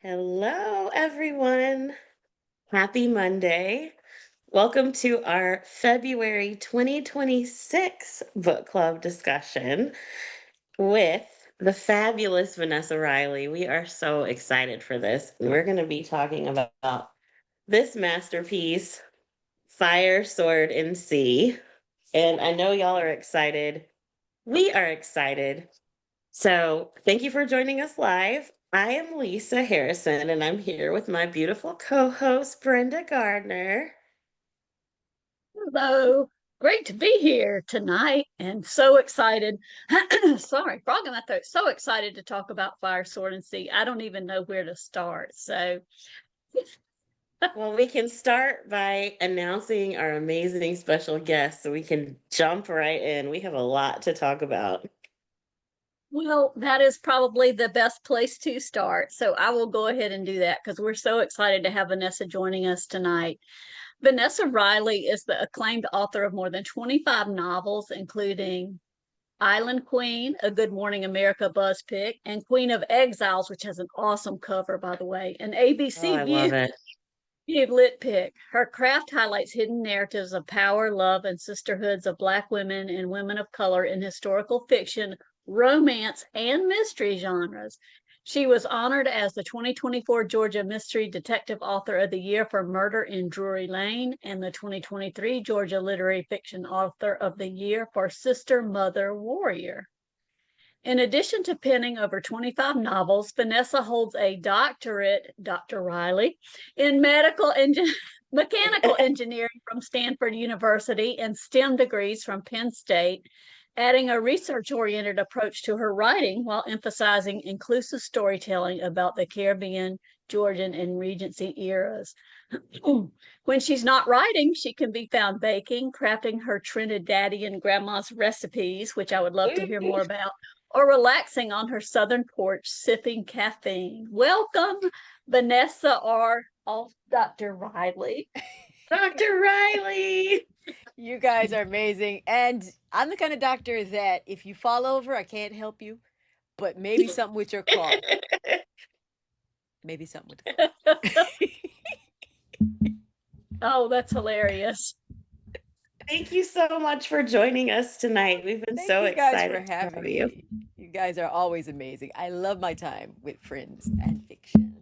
Hello, everyone. Happy Monday. Welcome to our February 2026 book club discussion with the fabulous Vanessa Riley. We are so excited for this. We're going to be talking about this masterpiece, Fire, Sword, and Sea. And I know y'all are excited. We are excited. So, thank you for joining us live. I am Lisa Harrison, and I'm here with my beautiful co host, Brenda Gardner. Hello. Great to be here tonight and so excited. Sorry, frog in my throat. So excited to talk about Fire, Sword, and Sea. I don't even know where to start. Well, we can start by announcing our amazing special guest so we can jump right in. We have a lot to talk about. Well, that is probably the best place to start. So I will go ahead and do that because we're so excited to have Vanessa joining us tonight. Vanessa Riley is the acclaimed author of more than 25 novels, including Island Queen, a Good Morning America buzz pick, and Queen of Exiles, which has an awesome cover, by the way, an Oh, ABC I love View it. lit pick. Her craft highlights hidden narratives of power, love, and sisterhoods of Black women and women of color in historical fiction, romance, and mystery genres. She was honored as the 2024 Georgia Mystery Detective Author of the Year for Murder in Drury Lane and the 2023 Georgia Literary Fiction Author of the Year for Sister, Mother, Warrior. In addition to penning over 25 novels, Vanessa holds a doctorate, Dr. Riley, in mechanical engineering from Stanford University and STEM degrees from Penn State, adding a research-oriented approach to her writing while emphasizing inclusive storytelling about the Caribbean, Georgian, and Regency eras. When she's not writing, she can be found baking, crafting her Trinidadian grandma's recipes, which I would love to hear more about, or relaxing on her southern porch sipping caffeine. Welcome, Vanessa or Dr. Riley. Dr. Riley. You guys are amazing. And I'm the kind of doctor that if you fall over, I can't help you, but maybe something with your cough. Maybe something with the cough. Oh, that's hilarious. Thank you so much for joining us tonight. We've been Thank so you guys for excited to having have you. me. You guys are always amazing. I love my time with friends and fiction.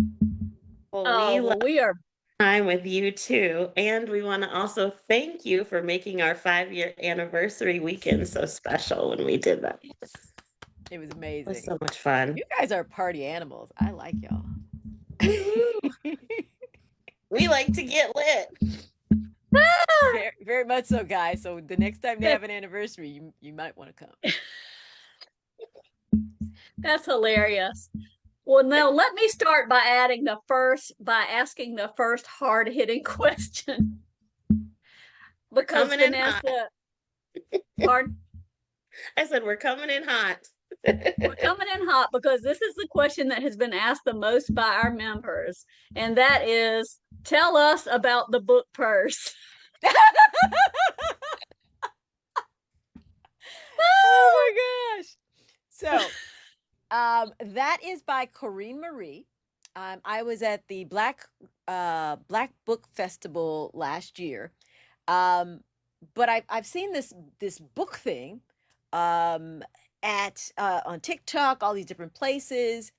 Well, we Oh, love well, we are. time with you too. And we want to also thank you for making our 5-year anniversary weekend so special when we did that. It was It was amazing. so much fun. You guys are party animals. I like y'all. Woo-hoo. We like to get lit. Very, very much so, guys. So the next time you have an anniversary, you might want to come. That's hilarious. Well, now let me start by asking the first hard hitting question. We're Because coming in hot. Vanessa, pardon, I said we're coming in hot. we're coming in hot because this is the question that has been asked the most by our members. And that is, tell us about the book purse. Oh my gosh. So, that is by Corinne Marie. I was at the Black Book Festival last year. But I've seen this book thing um at on TikTok, all these different places.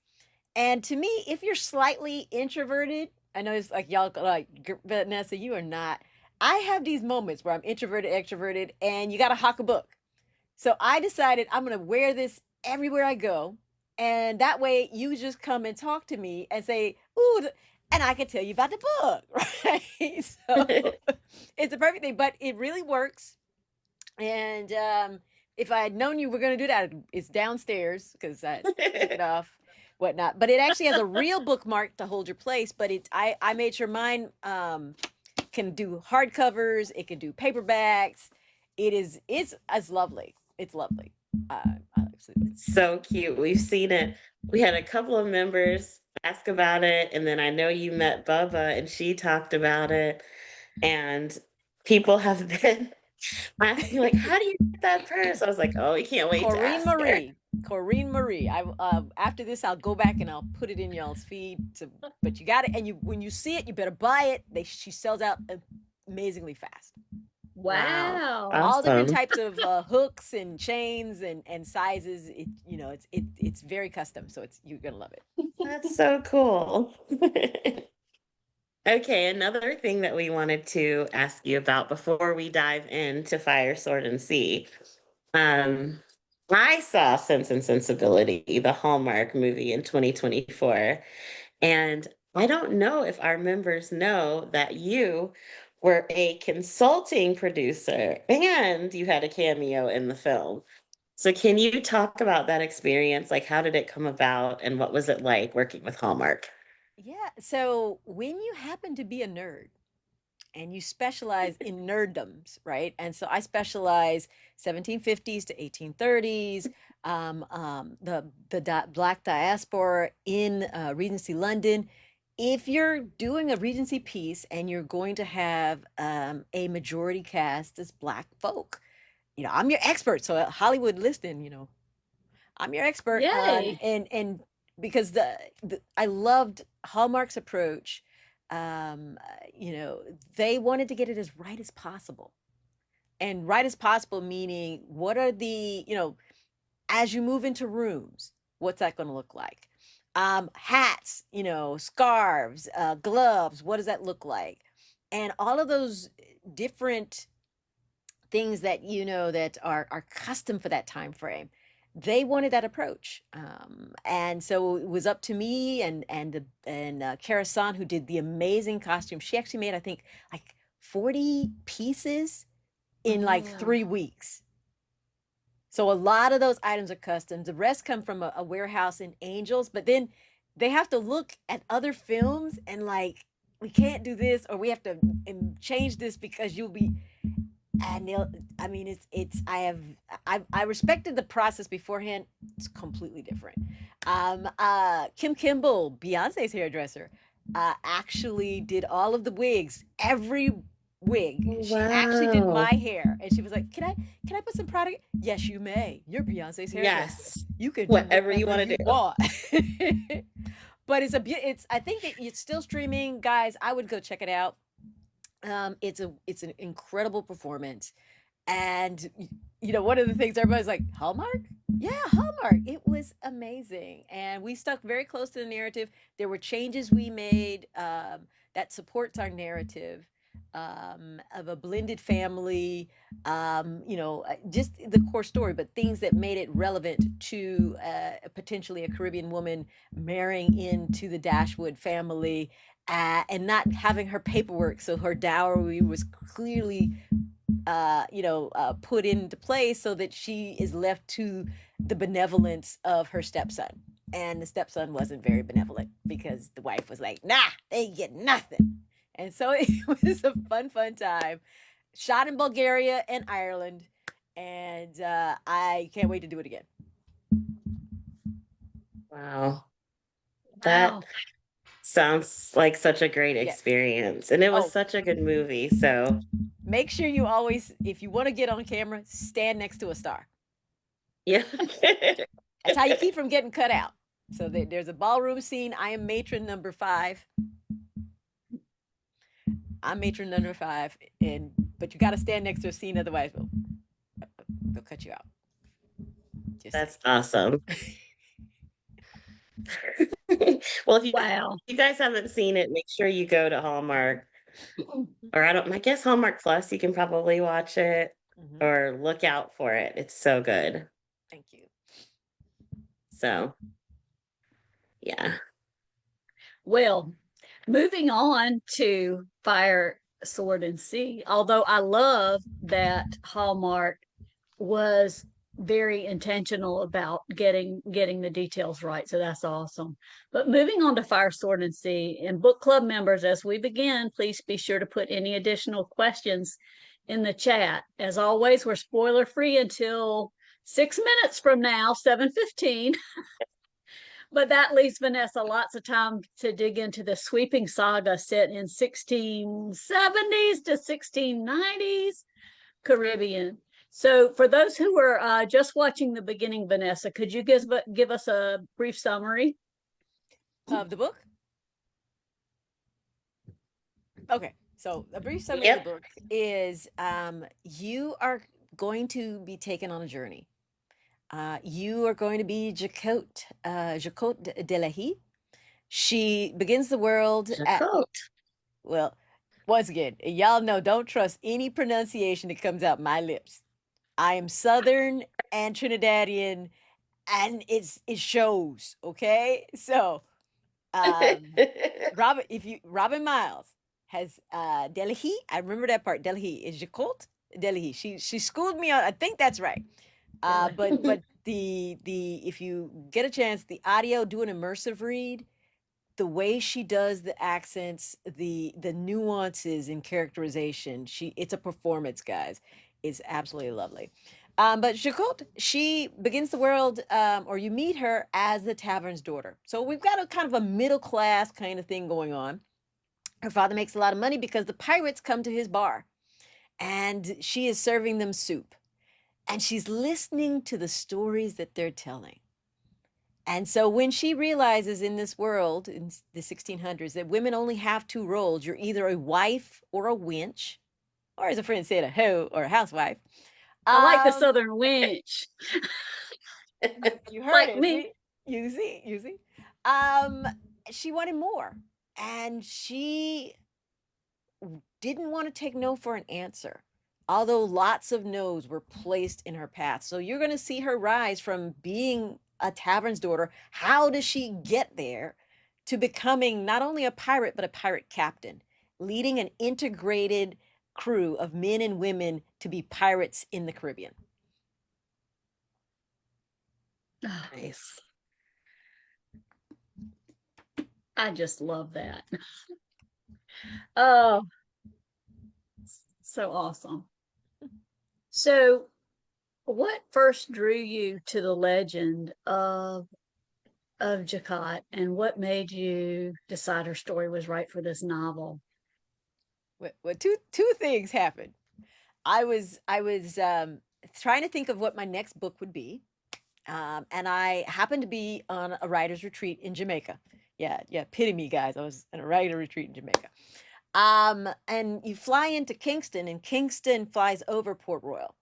And to me, if you're slightly introverted, I know it's like y'all like Vanessa, you are not. I have these moments where I'm introverted, extroverted, and you got to hawk a book. So I decided I'm going to wear this everywhere I go. And that way you just come and talk to me and say, ooh, and I can tell you about the book, right? So it's the perfect thing, but it really works. And if I had known you were going to do that, it's downstairs because I took it off, whatnot. But it actually has a real bookmark to hold your place. But I made sure mine can do hardcovers. It can do paperbacks. It's lovely. It's lovely. Absolutely. So cute. We've seen it. We had a couple of members ask about it, and then I know you met Bubba and she talked about it. And people have been Asked me like, "How do you get that purse?" I was like, "Oh, you can't wait to Corinne ask her." Marie. Corinne Marie. I after this, I'll go back and I'll put it in y'all's feed. But you got it, and when you see it, you better buy it. She sells out amazingly fast. Wow. Wow. All different Awesome. types of hooks and chains and sizes. It's very custom, so you're gonna love it. That's so cool. Okay, another thing that we wanted to ask you about before we dive into Fire, Sword, and Sea. Um, I saw Sense and Sensibility, the Hallmark movie in 2024, and I don't know if our members know that you were a consulting producer and you had a cameo in the film. So can you talk about that experience? Like, how did it come about and what was it like working with Hallmark? Yeah. So when you happen to be a nerd and you specialize in nerddoms, right? And so I specialize 1750s to 1830s, the Black diaspora in Regency London. If you're doing a Regency piece and you're going to have a majority cast as Black folk, I'm your expert. So Hollywood, listen, I'm your expert. Yay. And because I loved Hallmark's approach. Um, they wanted to get it as right as possible. And right as possible meaning what are as you move into rooms, what's that going to look like? Hats, scarves, gloves, what does that look like? And all of those different things that that are custom for that time frame, they wanted that approach, and so it was up to me and Kara San, who did the amazing costume. She actually made, I think, like 40 pieces in like Oh. 3 weeks. So a lot of those items are custom. The rest come from a warehouse in Angels, but then they have to look at other films and like, we can't do this, or we have to change this because you'll be. And I mean, I respected the process beforehand. It's completely different. Kim Kimball, Beyonce's hairdresser, actually did all of the wigs, every wig. She actually did my Wow. hair, and she was like, can I put some product? Yes, you may. You're Beyonce's hairdresser. Yes. You can do Whatever you whatever want to you do. want. But it's I think that it's still streaming, guys. I would go check it out. It's an incredible performance. And one of the things everybody's like, Hallmark? Yeah, Hallmark. It was amazing. And we stuck very close to the narrative. There were changes we made that supports our narrative of a blended family, just the core story, but things that made it relevant to potentially a Caribbean woman marrying into the Dashwood family, and not having her paperwork. So her dowry was clearly put into place so that she is left to the benevolence of her stepson. And the stepson wasn't very benevolent because the wife was like, nah, they get nothing. And so it was a fun time. Shot in Bulgaria and Ireland. And I can't wait to do it again. Wow. That Wow. sounds like such a great Yeah. experience. And it was Oh, such a good movie. So, make sure you always, if you want to get on camera, stand next to a star. yeah. That's how you keep from getting cut out. So there's a ballroom scene. I am matron number 5. I'm matron number 5, but you got to stand next to a scene, otherwise they'll cut you out. Just That's saying. awesome. Well, if Wow. you guys haven't seen it, make sure you go to Hallmark, or I guess Hallmark Plus, you can probably watch it Mhm. or look out for it. It's so good. Thank you. So, yeah. Well, moving on to Fire, Sword, and Sea, although I love that Hallmark was very intentional about getting the details right. So that's awesome. But moving on to Fire, Sword, and Sea, and book club members, as we begin, please be sure to put any additional questions in the chat. As always, we're spoiler free until 6 minutes from now, 7:15. But that leaves Vanessa lots of time to dig into the sweeping saga set in 1670s to 1690s. Caribbean. So, for those who were just watching the beginning, Vanessa, could you give us a brief summary of the book? Okay, so a brief summary of the Yep. book is you are going to be taken on a journey. You are going to be Jacote de la Haye. She begins the world at, Jacote. well, once again, y'all know, don't trust any pronunciation that comes out my lips. I am Southern and Trinidadian, and it shows, okay? So, um, Robin Miles has Delahi. I remember that part. Delahi is Jacote Delahi. She schooled me on. I think that's right. But the if you get a chance, the audio, do an immersive read. The way she does the accents, the nuances in characterization, it's a performance, guys. It's absolutely lovely. But Jacote, she begins the world, or you meet her as the tavern's daughter. So we've got a kind of a middle class kind of thing going on. Her father makes a lot of money because the pirates come to his bar, and she is serving them soup, and she's listening to the stories that they're telling. And so when she realizes in this world, in the 1600s, that women only have two roles, you're either a wife or a wench, or as a friend said, a hoe or a housewife. I like the Um, Southern winch, you heard like it, me. see? You see? Um, she wanted more. And she didn't want to take no for an answer, although lots of no's were placed in her path. So you're going to see her rise from being a tavern's daughter. How does she get there to becoming not only a pirate, but a pirate captain, leading an integrated crew of men and women to be pirates in the Caribbean? Nice. I just love that. Oh, so awesome. So, what first drew you to the legend of Jacquot, and what made you decide her story was right for this novel? Well, two things happened. I was trying to think of what my next book would be, and I happened to be on a writer's retreat in Jamaica. Yeah, pity me, guys. I was on a writer retreat in Jamaica. And you fly into Kingston, and Kingston flies over Port Royal.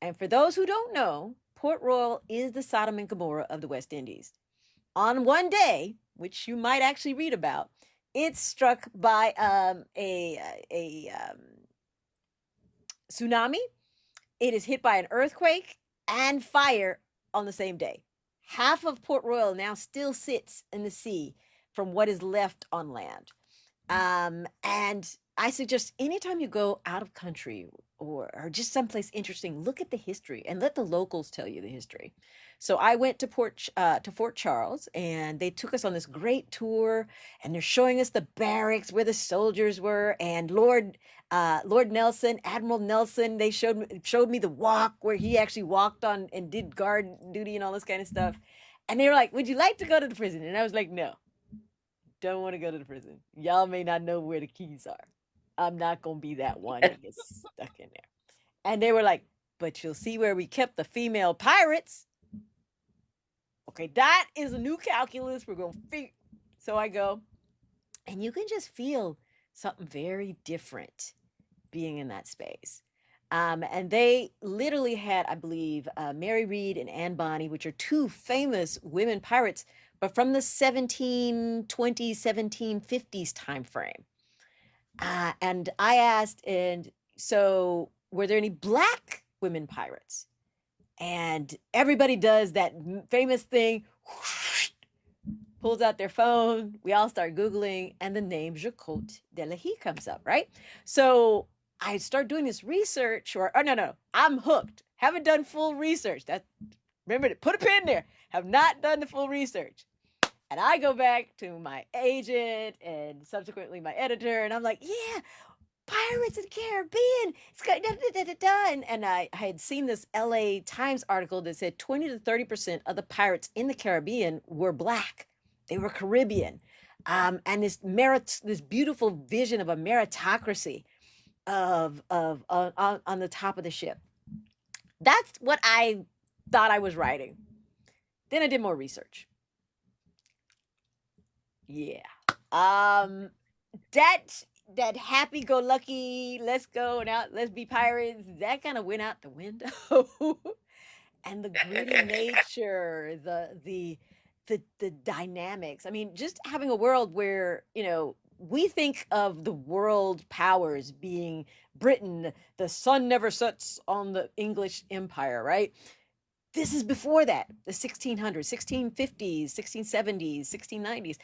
And for those who don't know, Port Royal is the Sodom and Gomorrah of the West Indies. On one day, which you might actually read about, it's struck by a tsunami. It is hit by an earthquake and fire on the same day. Half of Port Royal now still sits in the sea from what is left on land. And I suggest anytime you go out of country or just someplace interesting, look at the history and let the locals tell you the history. So I went to Fort Charles, and they took us on this great tour, and they're showing us the barracks where the soldiers were, and Lord Nelson, Admiral Nelson. They showed me the walk where he actually walked on and did guard duty and all this kind of stuff. And they were like, "Would you like to go to the prison?" And I was like, "No, don't want to go to the prison. Y'all may not know where the keys are. I'm not gonna be that one that gets stuck in there." And they were like, "But you'll see where we kept the female pirates." Okay, that is a new calculus. We're gonna figure. So I go, and you can just feel something very different being in that space. And they literally had, I believe, Mary Read and Anne Bonny, which are two famous women pirates, but from the 1720s, 1750s time frame. And I asked, and so were there any black women pirates? And everybody does that famous thing, whoosh, pulls out their phone. We all start Googling, and the name Jacote de la Haye comes up, right? So I start doing this research, or oh no, I'm hooked. Haven't done full research. Remember to put a pin there. Have not done the full research. And I go back to my agent and subsequently my editor, and I'm like, yeah, Pirates of the Caribbean. It's got da, da, da, da, da. And I had seen this LA Times article that said 20 to 30% of the pirates in the Caribbean were black. They were Caribbean. And this beautiful vision of a meritocracy. on the top of the ship. That's what I thought I was writing. Then I did more research. Yeah. That happy-go-lucky, let's go and out, let's be pirates, that kind of went out the window. And the gritty nature, the dynamics. I mean, just having a world where, we think of the world powers being Britain, the sun never sets on the English empire, right? This is before that, the 1600s, 1650s, 1670s, 1690s.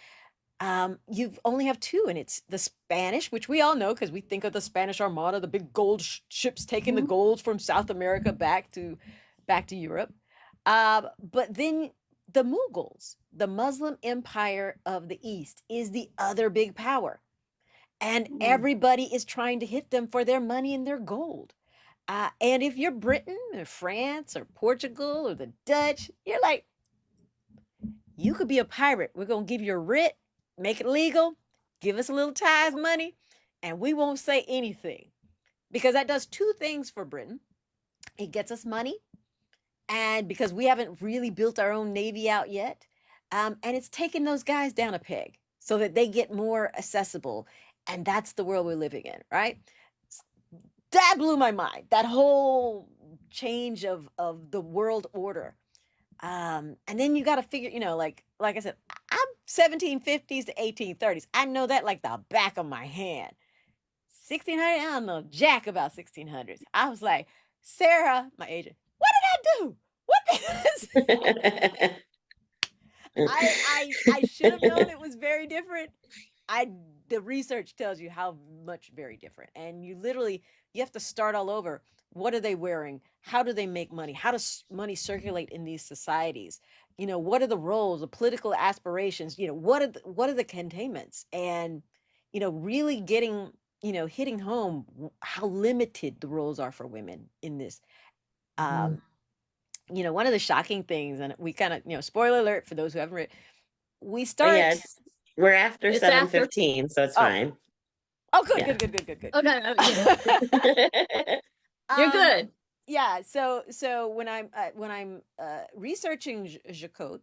You only have two, and it's the Spanish, which we all know because we think of the Spanish Armada, the big gold ships taking the gold from South America back to Europe. But then the Mughals, the Muslim Empire of the East, is the other big power, and everybody is trying to hit them for their money and their gold. And if you're Britain or France or Portugal or the Dutch, you're like, you could be a pirate. We're going to give you a writ, make it legal, give us a little tithe money, and we won't say anything. Because that does two things for Britain. It gets us money, and because we haven't really built our own navy out yet, and it's taken those guys down a peg so that they get more accessible. And that's the world we're living in, right? That blew my mind. That whole change of the world order. And then you got to figure, like I said, I'm 1750s to 1830s. I know that like the back of my hand. 1600, I don't know jack about 1600s. I was like, Sarah, my agent, what did I do? What I should have known it was very different. The research tells you how much very different. And you have to start all over. What are they wearing? How do they make money? How does money circulate in these societies? What are the roles, the political aspirations? What are the containments? And really getting, hitting home how limited the roles are for women in this. One of the shocking things, and we kind of, spoiler alert for those who haven't read, we start. Yeah, we're after 7:15, so it's fine. Oh, good, yeah. Good. Oh no, you're good. Yeah. So when I'm researching Jacot,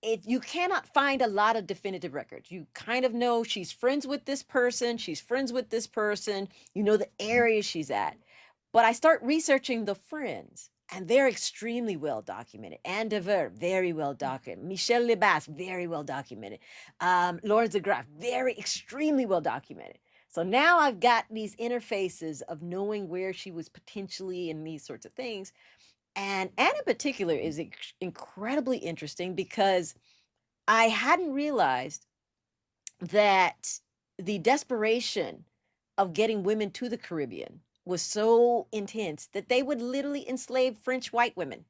you cannot find a lot of definitive records. You kind of know she's friends with this person. She's friends with this person. The area she's at. But I start researching the friends, and they're extremely well documented. Anne de Vere, very well documented. Michel Lebas, very well documented. Lawrence de Graaf, extremely well documented. So now I've got these interfaces of knowing where she was potentially in these sorts of things. And Anne in particular is incredibly interesting because I hadn't realized that the desperation of getting women to the Caribbean was so intense that they would literally enslave French white women.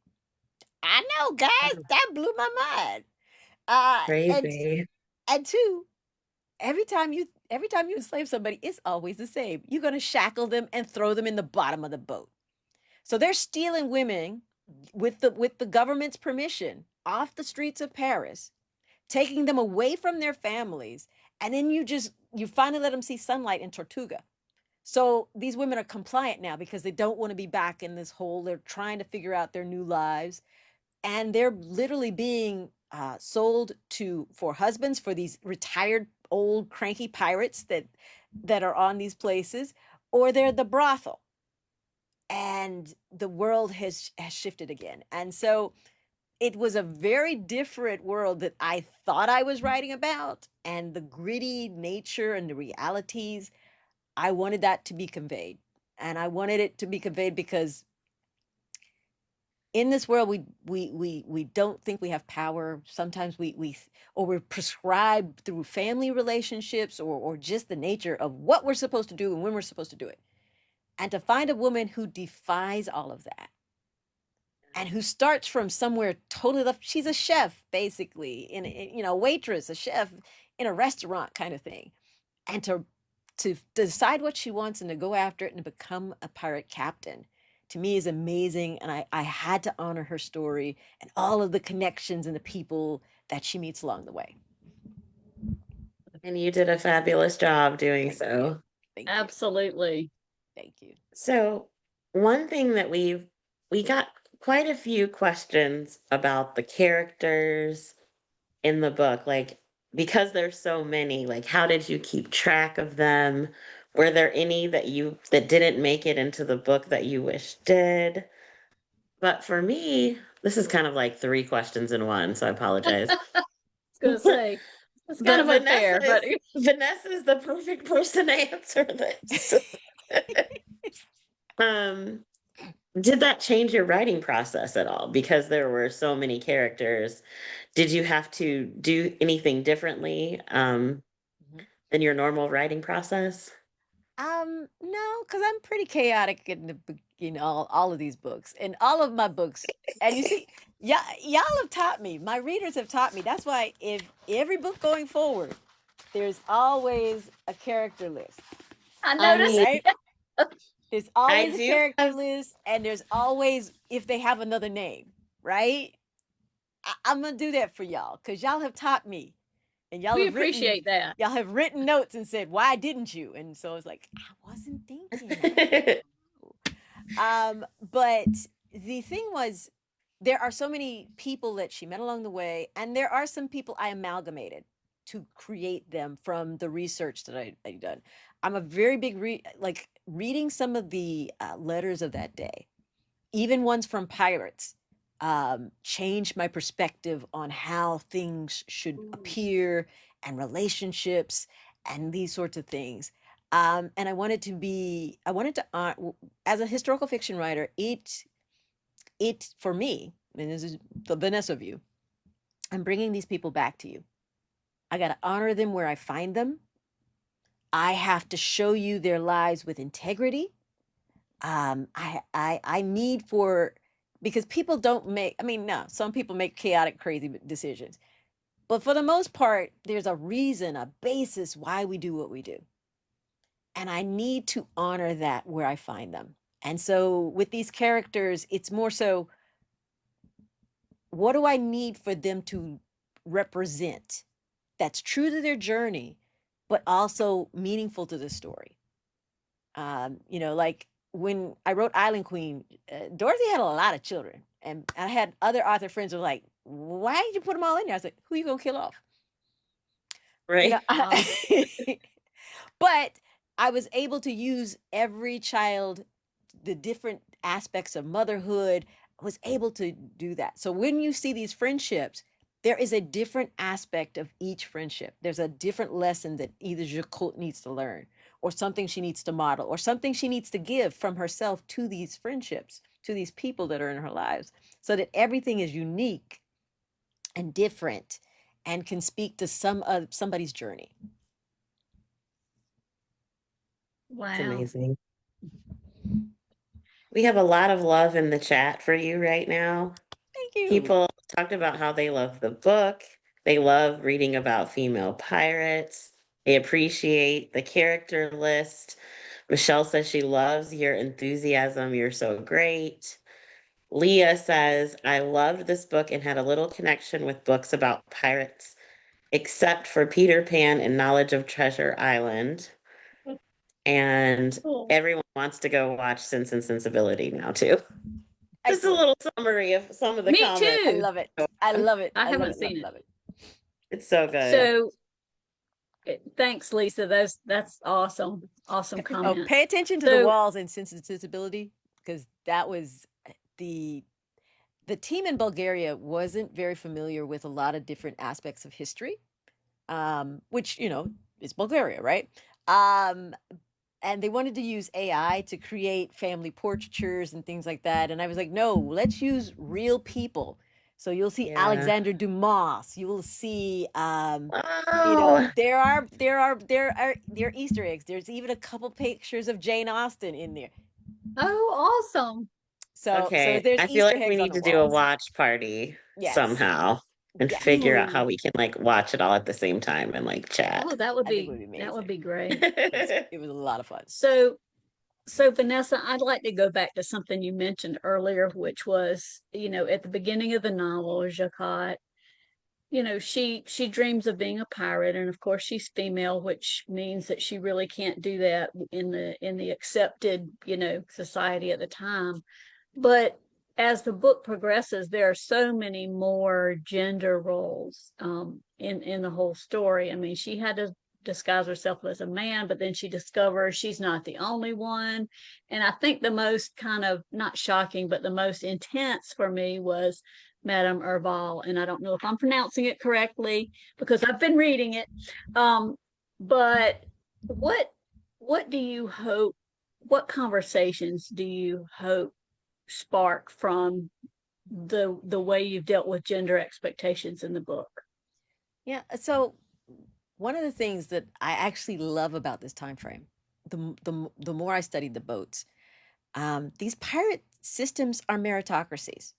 I know, guys, that blew my mind. Crazy. And two, every time you enslave somebody, it's always the same. You're going to shackle them and throw them in the bottom of the boat. So they're stealing women with the government's permission off the streets of Paris, taking them away from their families, and then you finally let them see sunlight in Tortuga. So these women are compliant now because they don't want to be back in this hole. They're trying to figure out their new lives, and they're literally being sold for husbands for these retired old cranky pirates that are on these places, or they're the brothel. And the world has shifted again. And so it was a very different world that I thought I was writing about, and the gritty nature and the realities, I wanted that to be conveyed. And I wanted it to be conveyed because in this world, we don't think we have power. Sometimes we're prescribed through family relationships or just the nature of what we're supposed to do and when we're supposed to do it. And to find a woman who defies all of that and who starts from somewhere totally left. She's a chef, basically, in a waitress, a chef in a restaurant kind of thing. And to decide what she wants and to go after it and to become a pirate captain, to me is amazing. And I had to honor her story and all of the connections and the people that she meets along the way. And you did a fabulous job doing so. Absolutely. Thank you. So, one thing that we got quite a few questions about the characters in the book, like because there's so many, like how did you keep track of them? Were there any that didn't make it into the book that you wish did? But for me, this is kind of like three questions in one, so I apologize. I was going to say, it's kind But of unfair, but Vanessa is the perfect person to answer this. Um, did that change your writing process at all? Because there were so many characters. Did you have to do anything differently Mhm. than your normal writing process? No, because I'm pretty chaotic in all of these books and all of my books. And you see, yeah, y'all have taught me. My readers have taught me. That's why if every book going forward, there's always a character list, I I noticed. mean, right? There's I always a do character have list, and there's always if they have another name, right? I'm gonna do that for y'all because y'all have taught me, and We appreciate that. y'all have written notes and said, "Why didn't you?" And so it's like I wasn't thinking. I didn't know. But the thing was, there are so many people that she met along the way, and there are some people I amalgamated to create them from the research that I done. I'm a very big like reading some of the letters of that day, even ones from pirates, changed my perspective on how things should appear and relationships and these sorts of things. And I wanted to, as a historical fiction writer, it for me, and this is the Vanessa view, I'm bringing these people back to you. I got to honor them where I find them. I have to show you their lives with integrity. I need for because people don't make. I mean, no, some people make chaotic, crazy decisions, but for the most part, there's a reason, a basis why we do what we do, and I need to honor that where I find them. And so with these characters, it's more so what do I need for them to represent that's true to their journey, but also meaningful to the story. Like when I wrote Island Queen, Dorothy had a lot of children, and I had other author friends who were like, "Why did you put them all in there?" I was like, "Who are you gonna kill off?" You know, right. but I was able to use every child, the different aspects of motherhood. I was able to do that. So when you see these friendships, there is a different aspect of each friendship. There's a different lesson that either Jacot needs to learn, or something she needs to model, or something she needs to give from herself to these friendships, to these people that are in her lives, so that everything is unique and different and can speak to somebody's journey. It's Wow. amazing. We have a lot of love in the chat for you right now. Thank you. People talked about how they love the book. They love reading about female pirates. They appreciate the character list. Michelle says she loves your enthusiasm. You're so great. Leah says, I loved this book and had a little connection with books about pirates, except for Peter Pan and Knowledge of Treasure Island. And Cool. everyone wants to go watch Sense and Sensibility now, too. Just a Excellent. little summary of some of the Me comments. I too. love it. I love it. I I love haven't it. Love seen it. it. Love it. It's so good. So thanks, Lisa. That's awesome. Awesome Oh, comments. pay attention to the So walls and sensitivity because that was the the team in Bulgaria wasn't very familiar with a lot of different aspects of history, which is Bulgaria, right? Um, and they wanted to use AI to create family portraitures and things like that. And I was like, no, let's use real people. So you'll see Yeah. Alexander Dumas. You will see, Wow. there are Easter eggs. There's even a couple pictures of Jane Austen in there. oh, awesome. So Okay. there's I feel Easter like we eggs on need the to do a walls. watch party Yes, somehow and yes. figure out how Ooh. we can like watch it all at the same time and like Oh, chat. I think it would be that would amazing. be great. It was a lot of fun. So Vanessa, I'd like to go back to something you mentioned earlier, which was, at the beginning of the novel, Jacquot she dreams of being a pirate, and of course she's female, which means that she really can't do that in the accepted, society at the time. But as the book progresses, there are so many more gender roles in the whole story. I mean, she had to disguise herself as a man, but then she discovers she's not the only one. And I think the most kind of not shocking, but the most intense for me was Madame Herval. And I don't know if I'm pronouncing it correctly because I've been reading it. But what what do you hope? What conversations do you hope spark from the way you've dealt with gender expectations in the book? Yeah. So one of the things that I actually love about this time frame, the more I studied the boats, these pirate systems are meritocracies,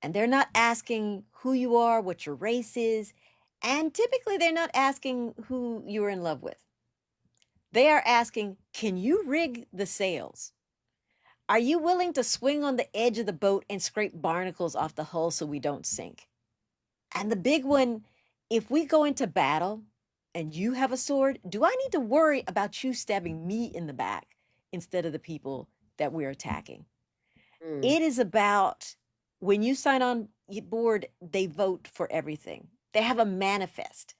and they're not asking who you are, what your race is, and typically they're not asking who you're in love with. They are asking, can you rig the sails? Are you willing to swing on the edge of the boat and scrape barnacles off the hull so we don't sink? And the big one, if we go into battle and you have a sword, do I need to worry about you stabbing me in the back instead of the people that we're attacking? Mm. It is about when you sign on board, they vote for everything. They have a manifest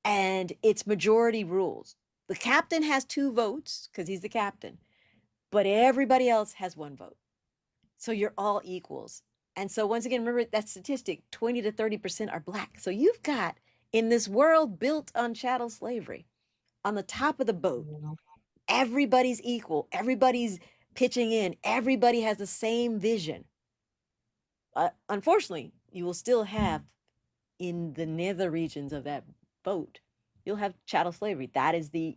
and it's majority rules. The captain has 2 votes because he's the captain, but everybody else has 1 vote. So you're all equals. And so once again, remember that statistic, 20 to 30% are black. So you've got in this world built on chattel slavery, on the top of the boat, everybody's equal, everybody's pitching in, everybody has the same vision. Unfortunately, you will still have in the nether regions of that boat, you'll have chattel slavery. That is the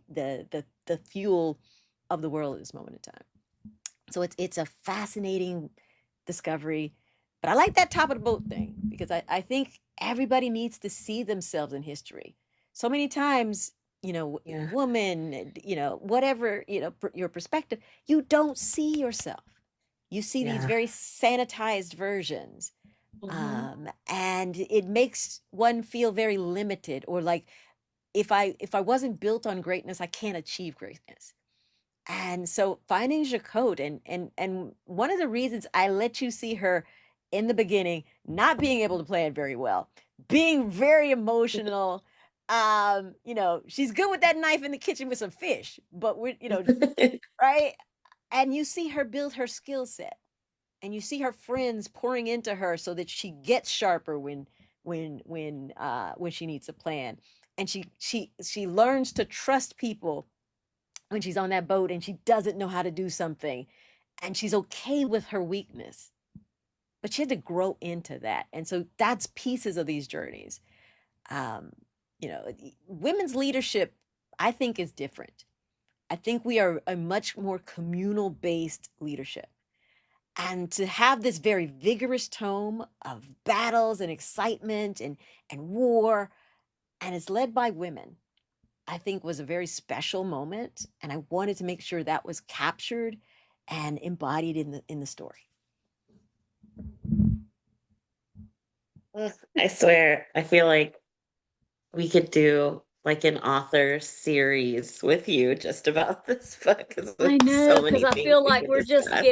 fuel of the world at this moment in time. So it's a fascinating discovery. But I like that top of the boat thing because I think everybody needs to see themselves in history. So many times, Yeah. woman, whatever, your perspective, you don't see yourself. You see these Yeah. very sanitized versions. Mhm. And it makes one feel very limited, or like if I wasn't built on greatness, I can't achieve greatness. And so finding Jacquot, and one of the reasons I let you see her in the beginning, not being able to play it very well, being very emotional. She's good with that knife in the kitchen with some fish, but right? And you see her build her skill set, and you see her friends pouring into her so that she gets sharper when she needs a plan, and she learns to trust people when she's on that boat and she doesn't know how to do something, and she's okay with her weakness, but she had to grow into that. And so that's pieces of these journeys. um Women's leadership, I think, is different. I think we are a much more communal based leadership, and to have this very vigorous tome of battles and excitement and war, and it's led by women, I think was a very special moment, and I wanted to make sure that was captured and embodied in the story. Ugh, I swear, I feel like we could do like an author series with you just about this book because I there's know, so because many I things feel we like could discuss.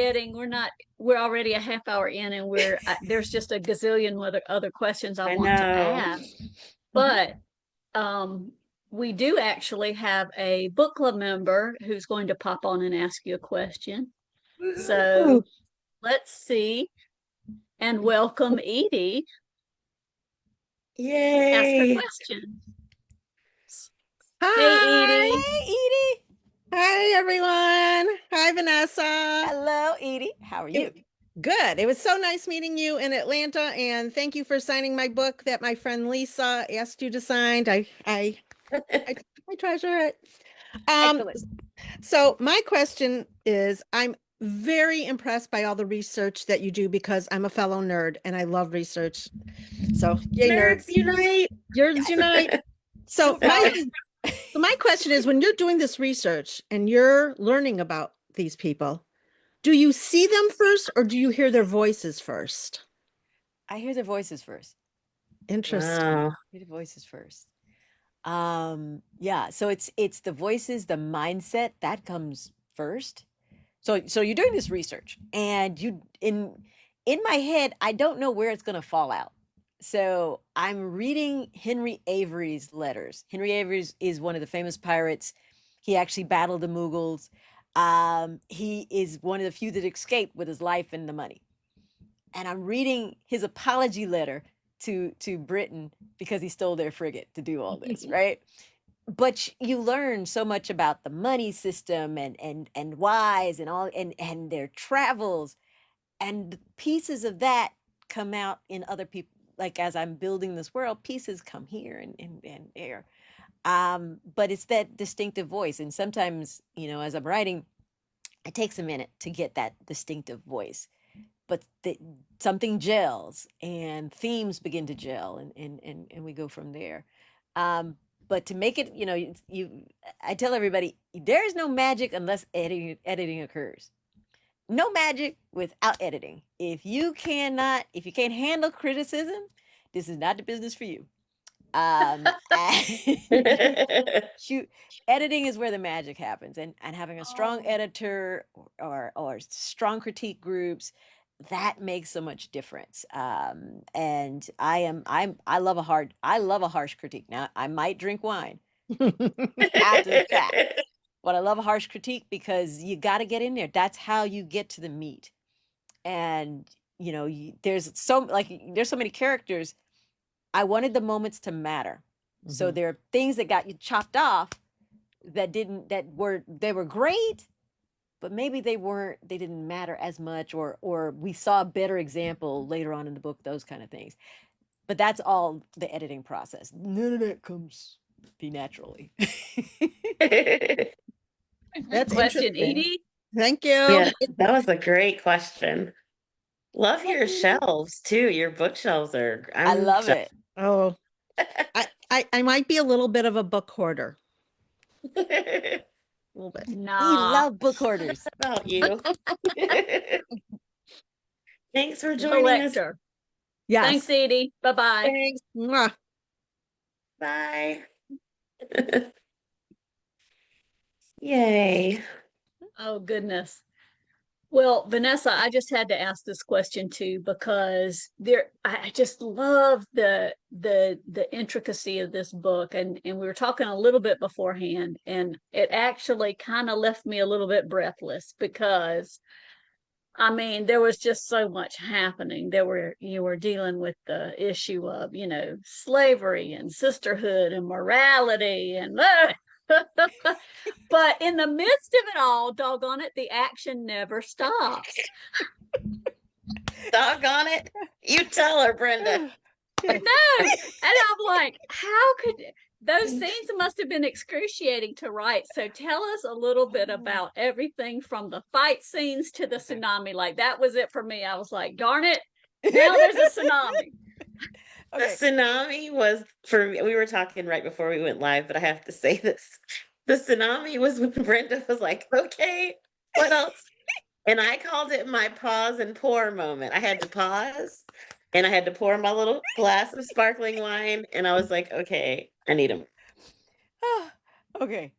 we're already a half hour in, and there's just a gazillion other questions I I want to know. ask. Mhm. But um, we do actually have a book club member who's going to pop on and ask you a question. Woo. So let's see, and welcome Edie to ask her Yay. question. Hey, Hi. Edie. Hey, Edie. Hi, everyone. Hi, Vanessa. Hello, Edie. How are you? It, good. It was so nice meeting you in Atlanta, and thank you for signing my book that my friend Lisa asked you to sign. I, I treasure it. Um, Excellent. so my question is, I'm very impressed by all the research that you do because I'm a fellow nerd and I love research. So, yay, nerd. Nerds unite. Nerds unite. So Hoorah. my question is, when you're doing this research and you're learning about these people, do you see them first or do you hear their voices first? I hear their voices first. Interesting. Wow. Read the voices first. Yeah, so it's the voices, the mindset that comes first. So you're doing this research, and you in my head, I don't know where it's going to fall out. So I'm reading Henry Avery's letters. Henry Avery is one of the famous pirates. He actually battled the Mughals. He is one of the few that escaped with his life and the money. And I'm reading his apology letter to Britain because he stole their frigate to do all this, right? But you learn so much about the money system and whys and all and their travels, and pieces of that come out in other people. Like as I'm building this world, pieces come here and there. But it's that distinctive voice, and sometimes, as I'm writing, it takes a minute to get that distinctive voice, but something gels and themes begin to gel, and we go from there. But to make it, I tell everybody there is no magic unless editing occurs. No magic without editing. If you can't handle criticism, this is not the business for you. Shoot, editing is where the magic happens, and having a strong editor or strong critique groups, that makes so much difference. And I love a harsh critique. Now I might drink wine after the fact, but I love a harsh critique because you got to get in there. That's how you get to the meat. And there's so many characters. I wanted the moments to matter. So there are things that got you chopped off they were great, but maybe they didn't matter as much, or we saw a better example later on in the book, those kind of things. But that's all the editing process. None of that comes naturally. That's Question, interesting. Edie. Thank you. Yeah, that was a great question. Love your shelves too. Your bookshelves are. I love it. Oh, I might be a little bit of a book hoarder. A A little bit. We Nah. love book hoarders. about you. Thanks for joining us. Collector. Yes. Thanks, Edie. Bye-bye. Thanks. Mwah. Bye. Yay. Oh, goodness. Well, Vanessa, I just had to ask this question too, because I just love the intricacy of this book. And we were talking a little bit beforehand, and it actually kind of left me a little bit breathless because there was just so much happening. You were dealing with the issue of, slavery and sisterhood and morality and but in the midst of it all, doggone it, the action never stops. Doggone it. You tell her, Brenda. No. And I'm like, how could those scenes must have been excruciating to write. So tell us a little bit about everything from the fight scenes to the tsunami. Like that was it for me. I was like, darn it, now there's a tsunami. The tsunami was, for me, we were talking right before we went live, but I have to say this. The tsunami was when Brenda was like, okay, what else? And I called it my pause and pour moment. I had to pause and I had to pour my little glass of sparkling wine. And I was like, okay, I need him. Okay.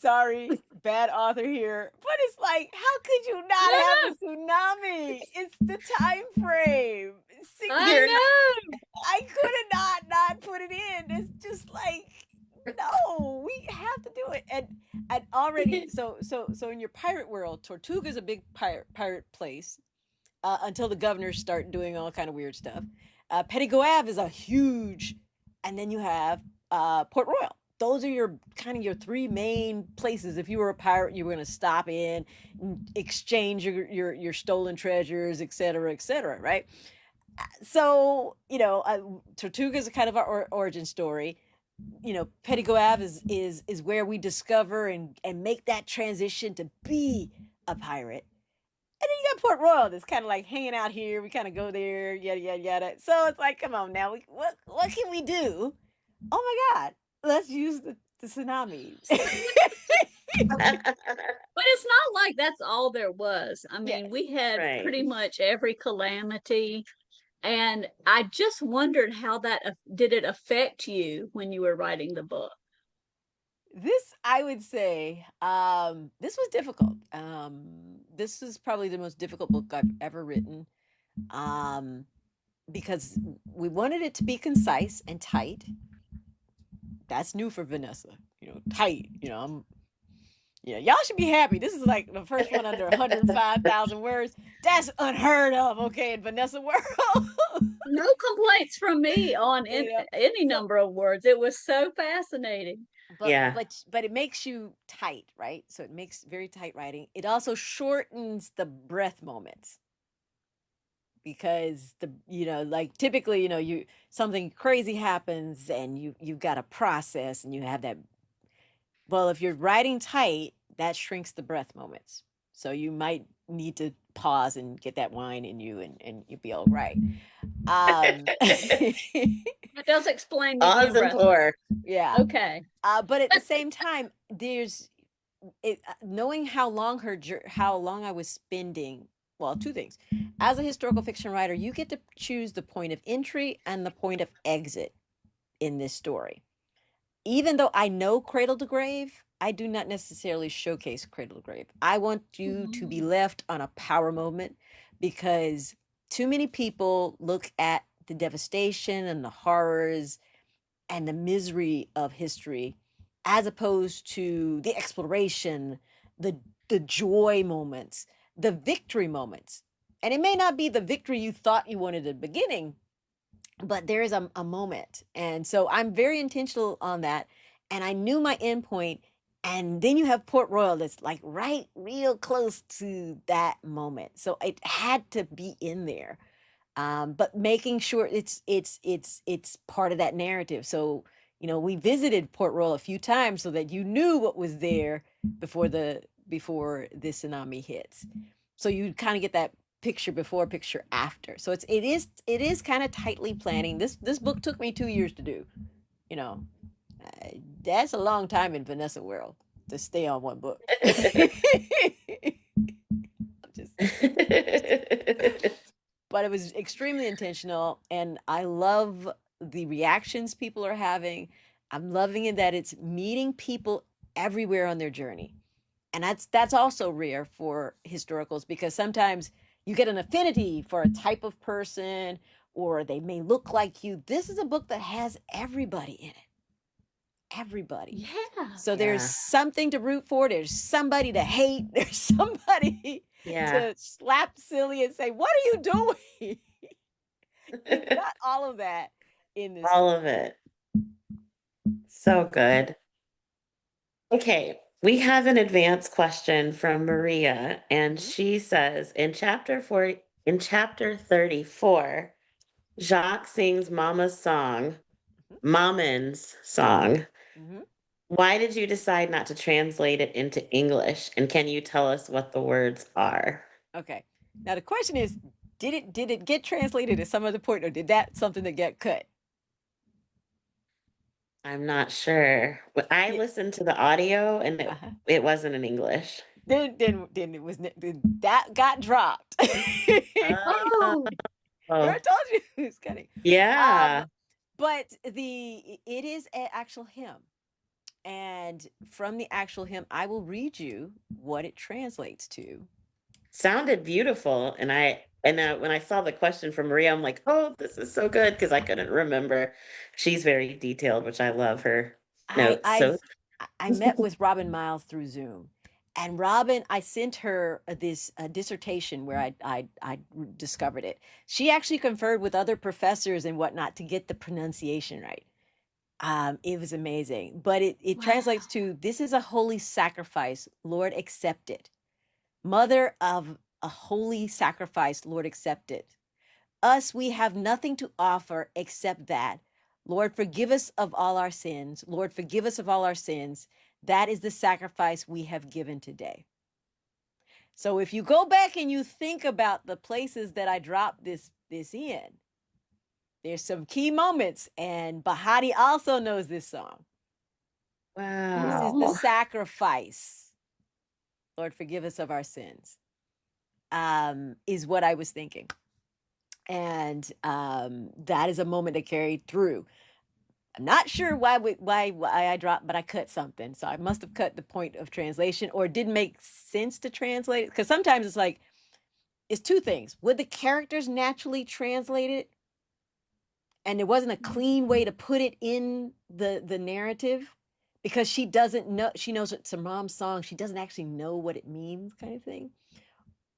Sorry, bad author here. But it's like, how could you not have a tsunami? It's the time frame. I know. I could have not put it in. It's just like, no, we have to do it. And already, so in your pirate world, Tortuga's a big pirate place until the governors start doing all kind of weird stuff. Petit Goave is a huge, and then you have Port Royal. Those are your three main places. If you were a pirate, you were going to stop in, exchange your stolen treasures, et cetera, right? So, Tortuga is kind of our origin story. Petit Goave is where we discover and make that transition to be a pirate. And then you got Port Royal that's kind of like hanging out here. We kind of go there, yada, yada, yada. So it's like, come on now, what can we do? Oh my God, let's use the tsunami. But it's not like that's all there was. We had pretty much every calamity And I just wondered how did it affect you when you were writing the book? This, I would say, this was difficult. This is probably the most difficult book I've ever written. Um, because we wanted it to be concise and tight. That's new for Vanessa, tight. Y'all should be happy. This is like the first one under 105,000 words. That's unheard of, okay, in Vanessa world. No complaints from me on any So, number of words. It was so fascinating. but Yeah. but it makes you tight, right? So it makes very tight writing. It also shortens the breath moments because like typically, you something crazy happens and you've got to process and you have that. Well, if you're writing tight, that shrinks the breath moments. So you might need to pause and get that wine in you and you'll be all right. It does explain me being Pause and breathless. pour. Yeah. Okay. But at the same time, there's knowing how long I was spending. Well, two things. As a historical fiction writer, you get to choose the point of entry and the point of exit in this story. Even though I know Cradle to Grave, I do not necessarily showcase Cradle to Grave. I want you to be left on a power moment because too many people look at the devastation and the horrors and the misery of history as opposed to the exploration, the joy moments, the victory moments. And it may not be the victory you thought you wanted at the beginning, but there is a moment. And so I'm very intentional on that. And I knew my endpoint. And then you have Port Royal that's like right real close to that moment. So it had to be in there. But making sure it's part of that narrative. So we visited Port Royal a few times so that you knew what was there before the tsunami hits. So you kind of get that picture before, picture after. So it is kind of tightly planning. This book took me 2 years to do. You know, that's a long time in Vanessa world to stay on one book. Just but it was extremely intentional and I love the reactions people are having. I'm loving it that it's meeting people everywhere on their journey. And that's also rare for historicals because sometimes you get an affinity for a type of person or they may look like you. This is a book that has everybody in it. Everybody. Yeah. So there's something to root for. There's somebody to hate. There's somebody to slap silly and say, "What are you doing?" You got all of that in this. All of it. So good. Okay, we have an advanced question from Maria, and she says in chapter 34, Jacques sings Mama's song, Maman's song. Mhm. Why did you decide not to translate it into English? And can you tell us what the words are? Okay. Now the question is, did it get translated at some other point, or did that something that get cut? I'm not sure. I Yeah. listened to the audio and Uh-huh. it wasn't in English. Then it was that got dropped. Oh, Oh, I told you it's cutting. yeah. But it is an actual hymn, and from the actual hymn, I will read you what it translates to. Sounded beautiful. And when I saw the question from Maria, I'm like, oh, this is so good because I couldn't remember. She's very detailed, which I love her I notes. I So I met with Robin Miles through Zoom, and Robin, I sent her this dissertation where I discovered it. She actually conferred with other professors and whatnot to get the pronunciation right. It was amazing, but it translates to, "This is a holy sacrifice, Lord, accept it. Mother of a holy sacrifice, Lord, accept it. Us, we have nothing to offer except that. Lord, forgive us of all our sins. Lord, forgive us of all our sins. That is the sacrifice we have given today." So if you go back and you think about the places that I dropped this in, there's some key moments, and Bahati also knows this song. This is the wow. sacrifice. Lord, forgive us of our sins. Is what I was thinking. And that is a moment that carried through. I'm not sure why I dropped, but I cut something. So I must have cut the point of translation, or it didn't make sense to translate it. Because sometimes it's like, it's two things. Would the characters naturally translate it? And there wasn't a clean way to put it in the narrative, because she doesn't know. She knows it's a mom's song. She doesn't actually know what it means, kind of thing.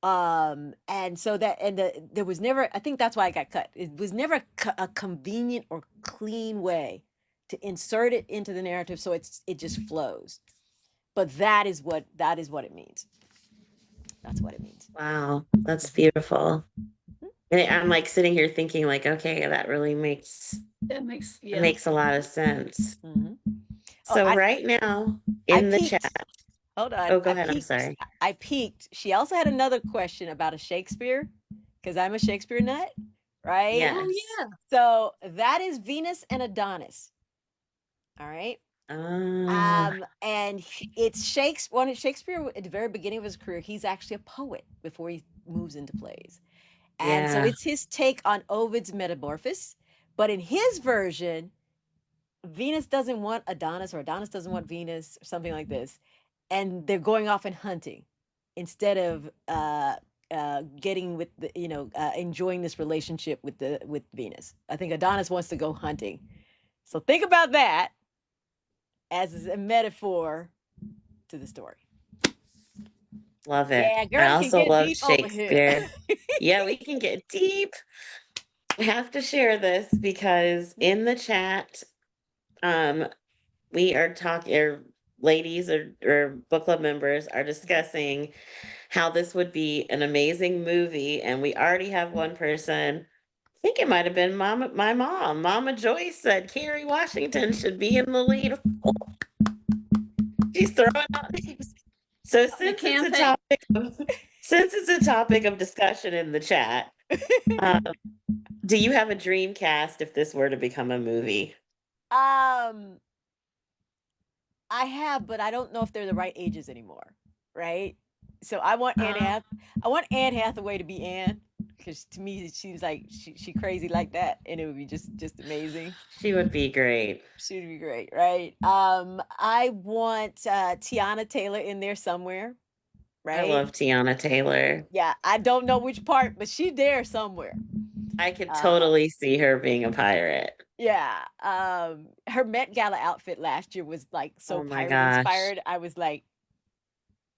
And so there was never, I think that's why I got cut. It was never a convenient or clean way to insert it into the narrative, so it just flows. But that is what it means. That's what it means. Wow, that's beautiful. And I'm like sitting here thinking like, okay, that really makes That makes, it yeah. makes a lot of sense. Mm-hmm. So right now I in the peeked. chat. Hold on. Oh, go I ahead. I'm peeked. sorry. I peeked. She also had another question about a Shakespeare, because I'm a Shakespeare nut, right? Yes. Oh yeah. So that is Venus and Adonis. All right. Ah, And it's Shakespeare at the very beginning of his career. He's actually a poet before he moves into plays, and so yeah. it's his take on Ovid's Metamorphosis. But in his version, Venus doesn't want Adonis, or Adonis doesn't want Venus, or something like this, and they're going off and hunting instead of getting with the enjoying this relationship with Venus. I think Adonis wants to go hunting. So think about that as a metaphor to the story. Love it. Yeah, I girl, can also get love deep over here. Shakespeare. Yeah, we can get deep. I have to share this because in the chat, um, we are talking, or ladies or book club members are discussing how this would be an amazing movie, and we already have one person. I think it might have been my mom. Mama Joyce said Kerry Washington should be in the lead. She's throwing out names. So The since it's a campaign. topic of discussion in the chat, um, do you have a dream cast if this were to become a movie? um, I have, but I don't know if they're the right ages anymore, right? So I want Anne Hathaway to be Anne, because to me it seems like she crazy like that, and it would be just amazing. She would be great. She would be great, right? I want Tiana Taylor in there somewhere, I right? love Tiana Taylor. Yeah, I don't know which part, but she's there somewhere. I could Uh, totally see her being a pirate. yeah. Her Met Gala outfit last year was like so Oh my pirate gosh. inspired. I was like,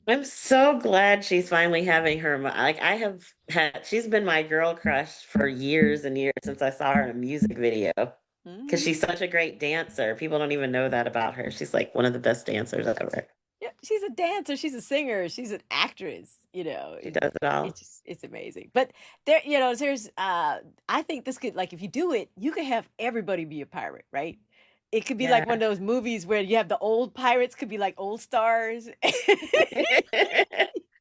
I'm so glad she's finally having her like I have had she's been my girl crush for years and years since I saw her in a music video because mhm. she's such a great dancer. People don't even know that about her. She's like one of the best dancers ever. Yeah, she's a dancer, she's a singer, she's an actress, She does it all. it's amazing. But there's I think this could, like, if you do it, you could have everybody be a pirate, right? It could be like one Yeah. of those movies where you have the old pirates could be like old stars.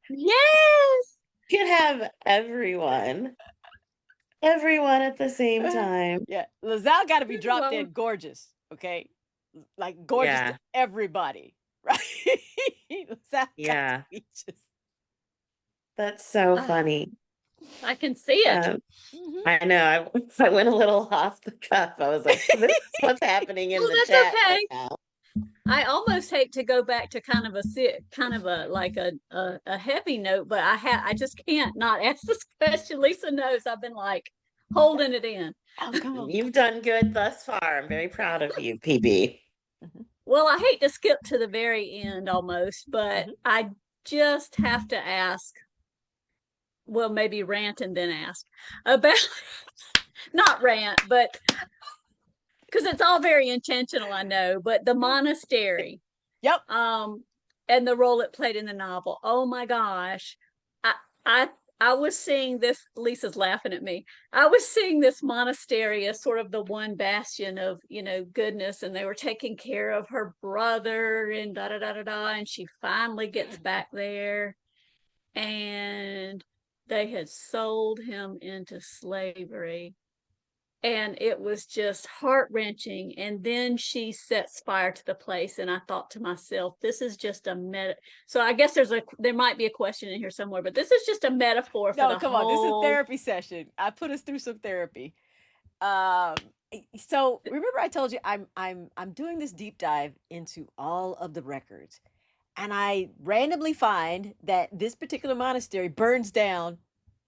Yes. Could have everyone at the same time. Yeah, Lazelle got to be drop Well, dead gorgeous, okay? Like gorgeous to Yeah. everybody, right? Lazelle got to Yeah. be just. That's so uh, funny. I can see it. Mhm. I know. I went a little off the cuff. I was like, this is what's happening in Oh, the that's chat right okay. now. I almost hate to go back to kind of a like a heavy note, but I just can't not ask this question. Lisa knows I've been like holding it in. Oh, come on. You've done good thus far. I'm very proud of you, PB. Mhm, Well, I hate to skip to the very end almost, but mhm. I just have to ask, well, maybe rant and then ask about, not rant, but because it's all very intentional, I know, but the monastery, Yep. um, and the role it played in the novel. Oh my gosh. I I I was seeing this, Lisa's laughing at me. I was seeing this monastery as sort of the one bastion of, goodness, and they were taking care of her brother and da da da da da. And she finally gets back there, and they had sold him into slavery. and it was just heart-wrenching. And then she sets fire to the place, and I thought to myself, this is just a meta. So I guess there might be a question in here somewhere, but this is just a metaphor for No, the come on. This is whole. therapy session. I put us through some therapy. Um, so remember I told you I'm doing this deep dive into all of the records, and I randomly find that this particular monastery burns down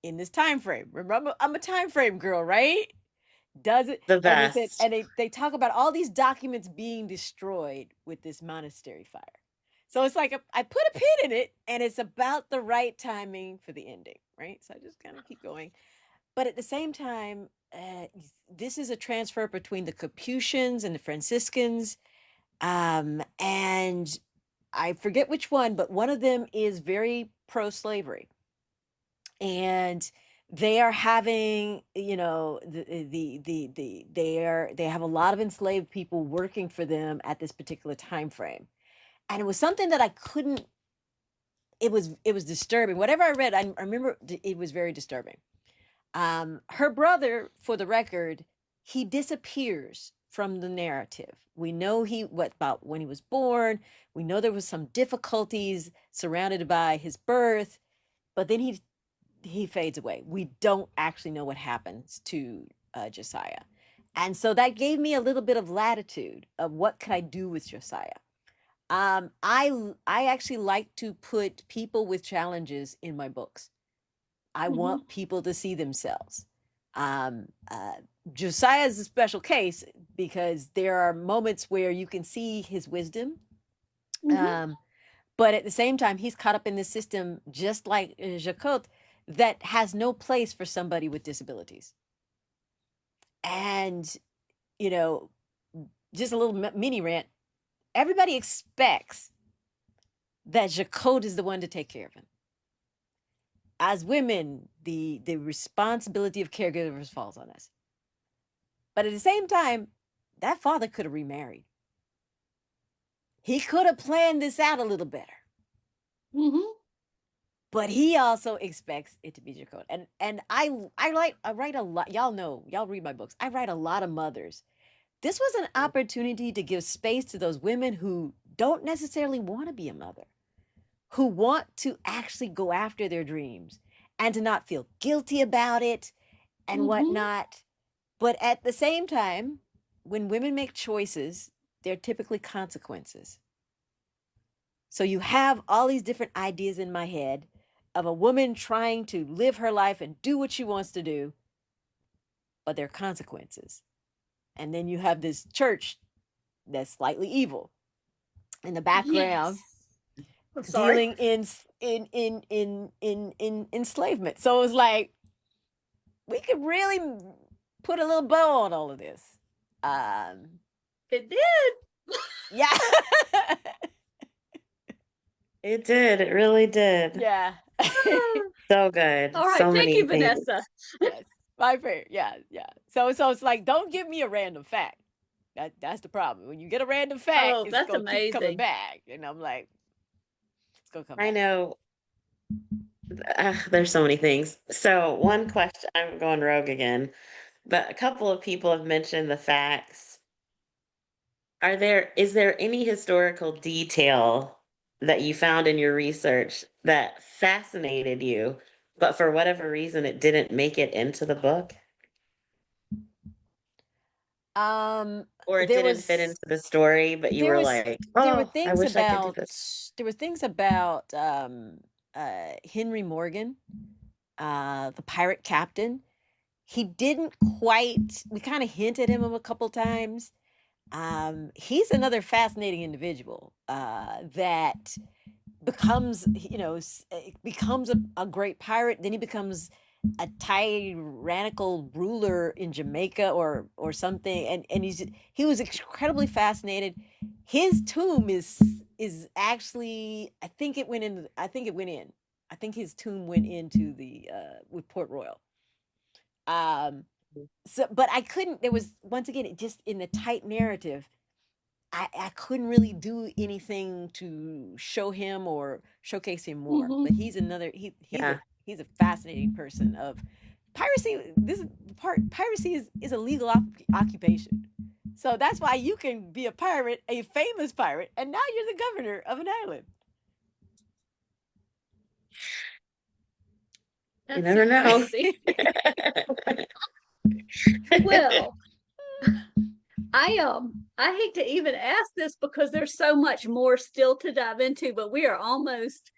in this time frame. Remember, I'm a time frame girl, right? Does it? The And they said, best. and they talk about all these documents being destroyed with this monastery fire. So it's like I put a pin in it, and it's about the right timing for the ending, right? So I just kind of keep going. But at the same time, this is a transfer between the Capuchins and the Franciscans, and I forget which one, but one of them is very pro-slavery, and they are having, they have a lot of enslaved people working for them at this particular time frame, and it was something that I couldn't. It was disturbing. Whatever I read, I remember it was very disturbing. Her brother, for the record, he disappears from the narrative. We know what about when he was born. We know there was some difficulties surrounded by his birth, but then he fades away. We don't actually know what happens to Josiah, and so that gave me a little bit of latitude of what could I do with Josiah. I actually like to put people with challenges in my books. I want people to see themselves. Um, uh, Josiah is a special case because there are moments where you can see his wisdom, Mm-hmm. but at the same time, he's caught up in this system just like Jacot that has no place for somebody with disabilities. And, you know, just a little mini rant. Everybody expects that Jacot is the one to take care of him. As women, the responsibility of caregivers falls on us. But at the same time, that father could have remarried. He could have planned this out a little better. Mm-hmm. But he also expects it to be Jacot. And I write a lot. Y'all know, y'all read my books. I write a lot of mothers. This was an opportunity to give space to those women who don't necessarily want to be a mother, who want to actually go after their dreams and to not feel guilty about it and Mm-hmm. whatnot. But at the same time, when women make choices, they're typically consequences. So you have all these different ideas in my head of a woman trying to live her life and do what she wants to do, but there are consequences. And then you have this church that's slightly evil in the background Yes. I'm sorry. dealing in enslavement. So it's like we could really put a little bow on all of this. It did. Yeah. It did. It really did. Yeah. So good. All right. So Thank many you, things. Vanessa. Yes. My favorite. Yeah, yeah. So it's like, don't give me a random fact. That's the problem. When you get a random fact, Oh, it's that's gonna keep coming amazing. back. And I'm like, it's gonna come I back. know. There's so many things. So, one question, I'm going rogue again, but a couple of people have mentioned the facts. Is there any historical detail that you found in your research that fascinated you, but for whatever reason it didn't make it into the book? Um, Or it there didn't fit was into the story, but you there were was like, there were oh, I things wish I could do about this. Henry Morgan, the pirate captain. He didn't quite. We kind of hinted him a couple times. He's another fascinating individual that becomes, becomes a great pirate. Then he becomes a tyrannical ruler in Jamaica or something, and he was incredibly fascinated. His tomb is actually, I think it went in. I think his tomb went into the with Port Royal. Um, so, but I couldn't. There was once again, it just in the tight narrative. I couldn't really do anything to show him or showcase him more. But Mm-hmm. he's another Yeah. he's a fascinating person of piracy. This is the part. Piracy is a legal occupation. So that's why you can be a pirate, a famous pirate, and now you're the governor of an island. You That's never know. interesting. Well, I hate to even ask this because there's so much more still to dive into, but we are almost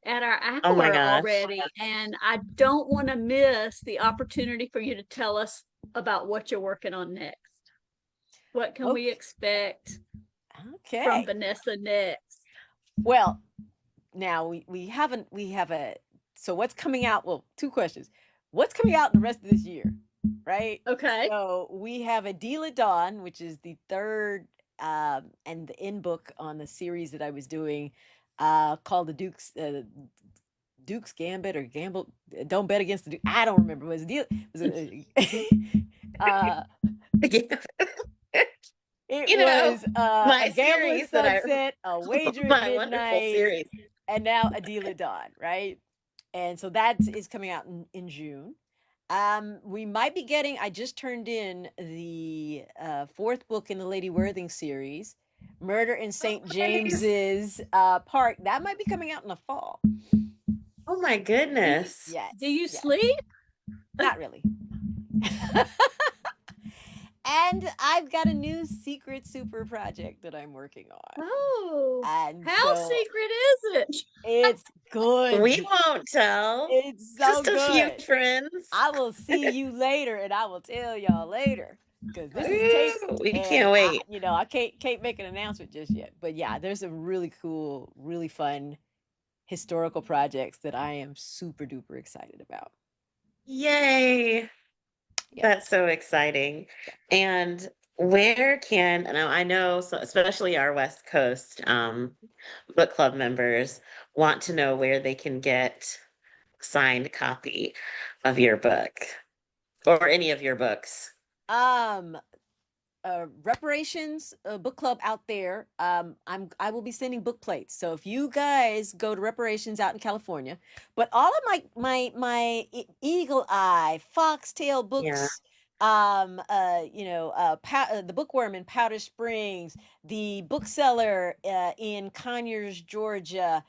at our Oh my hour gosh. already, and I don't want to miss the opportunity for you to tell us about what you're working on next. What can we Okay. expect from Okay. Vanessa next? Well, now we have a so what's coming out? Well, two questions. What's coming out the rest of this year? Right? Okay. So we have A Deal at Dawn, which is the third and the end book on the series that I was doing called the Duke's Gambit or Gamble. Don't bet against the Duke. I don't remember. It was a deal. Uh, it You know, was my a gambler's series that I sunset, a wager at my wonderful midnight, series. and now A Deal at Dawn, right? And so that is coming out in June. We might be getting. I just turned in the fourth book in the Lady Worthing series, Murder in St. James's Park. That might be coming out in the fall. Oh my goodness. Yes. Do you yes. sleep? Not really. And I've got a new secret super project that I'm working on. Oh, And how so secret is it? it's good. We won't tell. It's so Just a few good. friends. I will see you later, and I will tell y'all later because this is taped. Ooh, we And can't wait. I can't make an announcement just yet. But yeah, there's some really cool, really fun historical projects that I am super duper excited about. Yay. Yeah. That's so exciting. And where can, and I know, so especially our West Coast book club members want to know where they can get a signed copy of your book or any of your books. Um, reparations book club out there. I will be sending book plates. So if you guys go to reparations out in California, but all of Eagle Eye, Foxtail Yeah. Books, the Bookworm in Powder Springs, the Bookseller in Conyers, Georgia,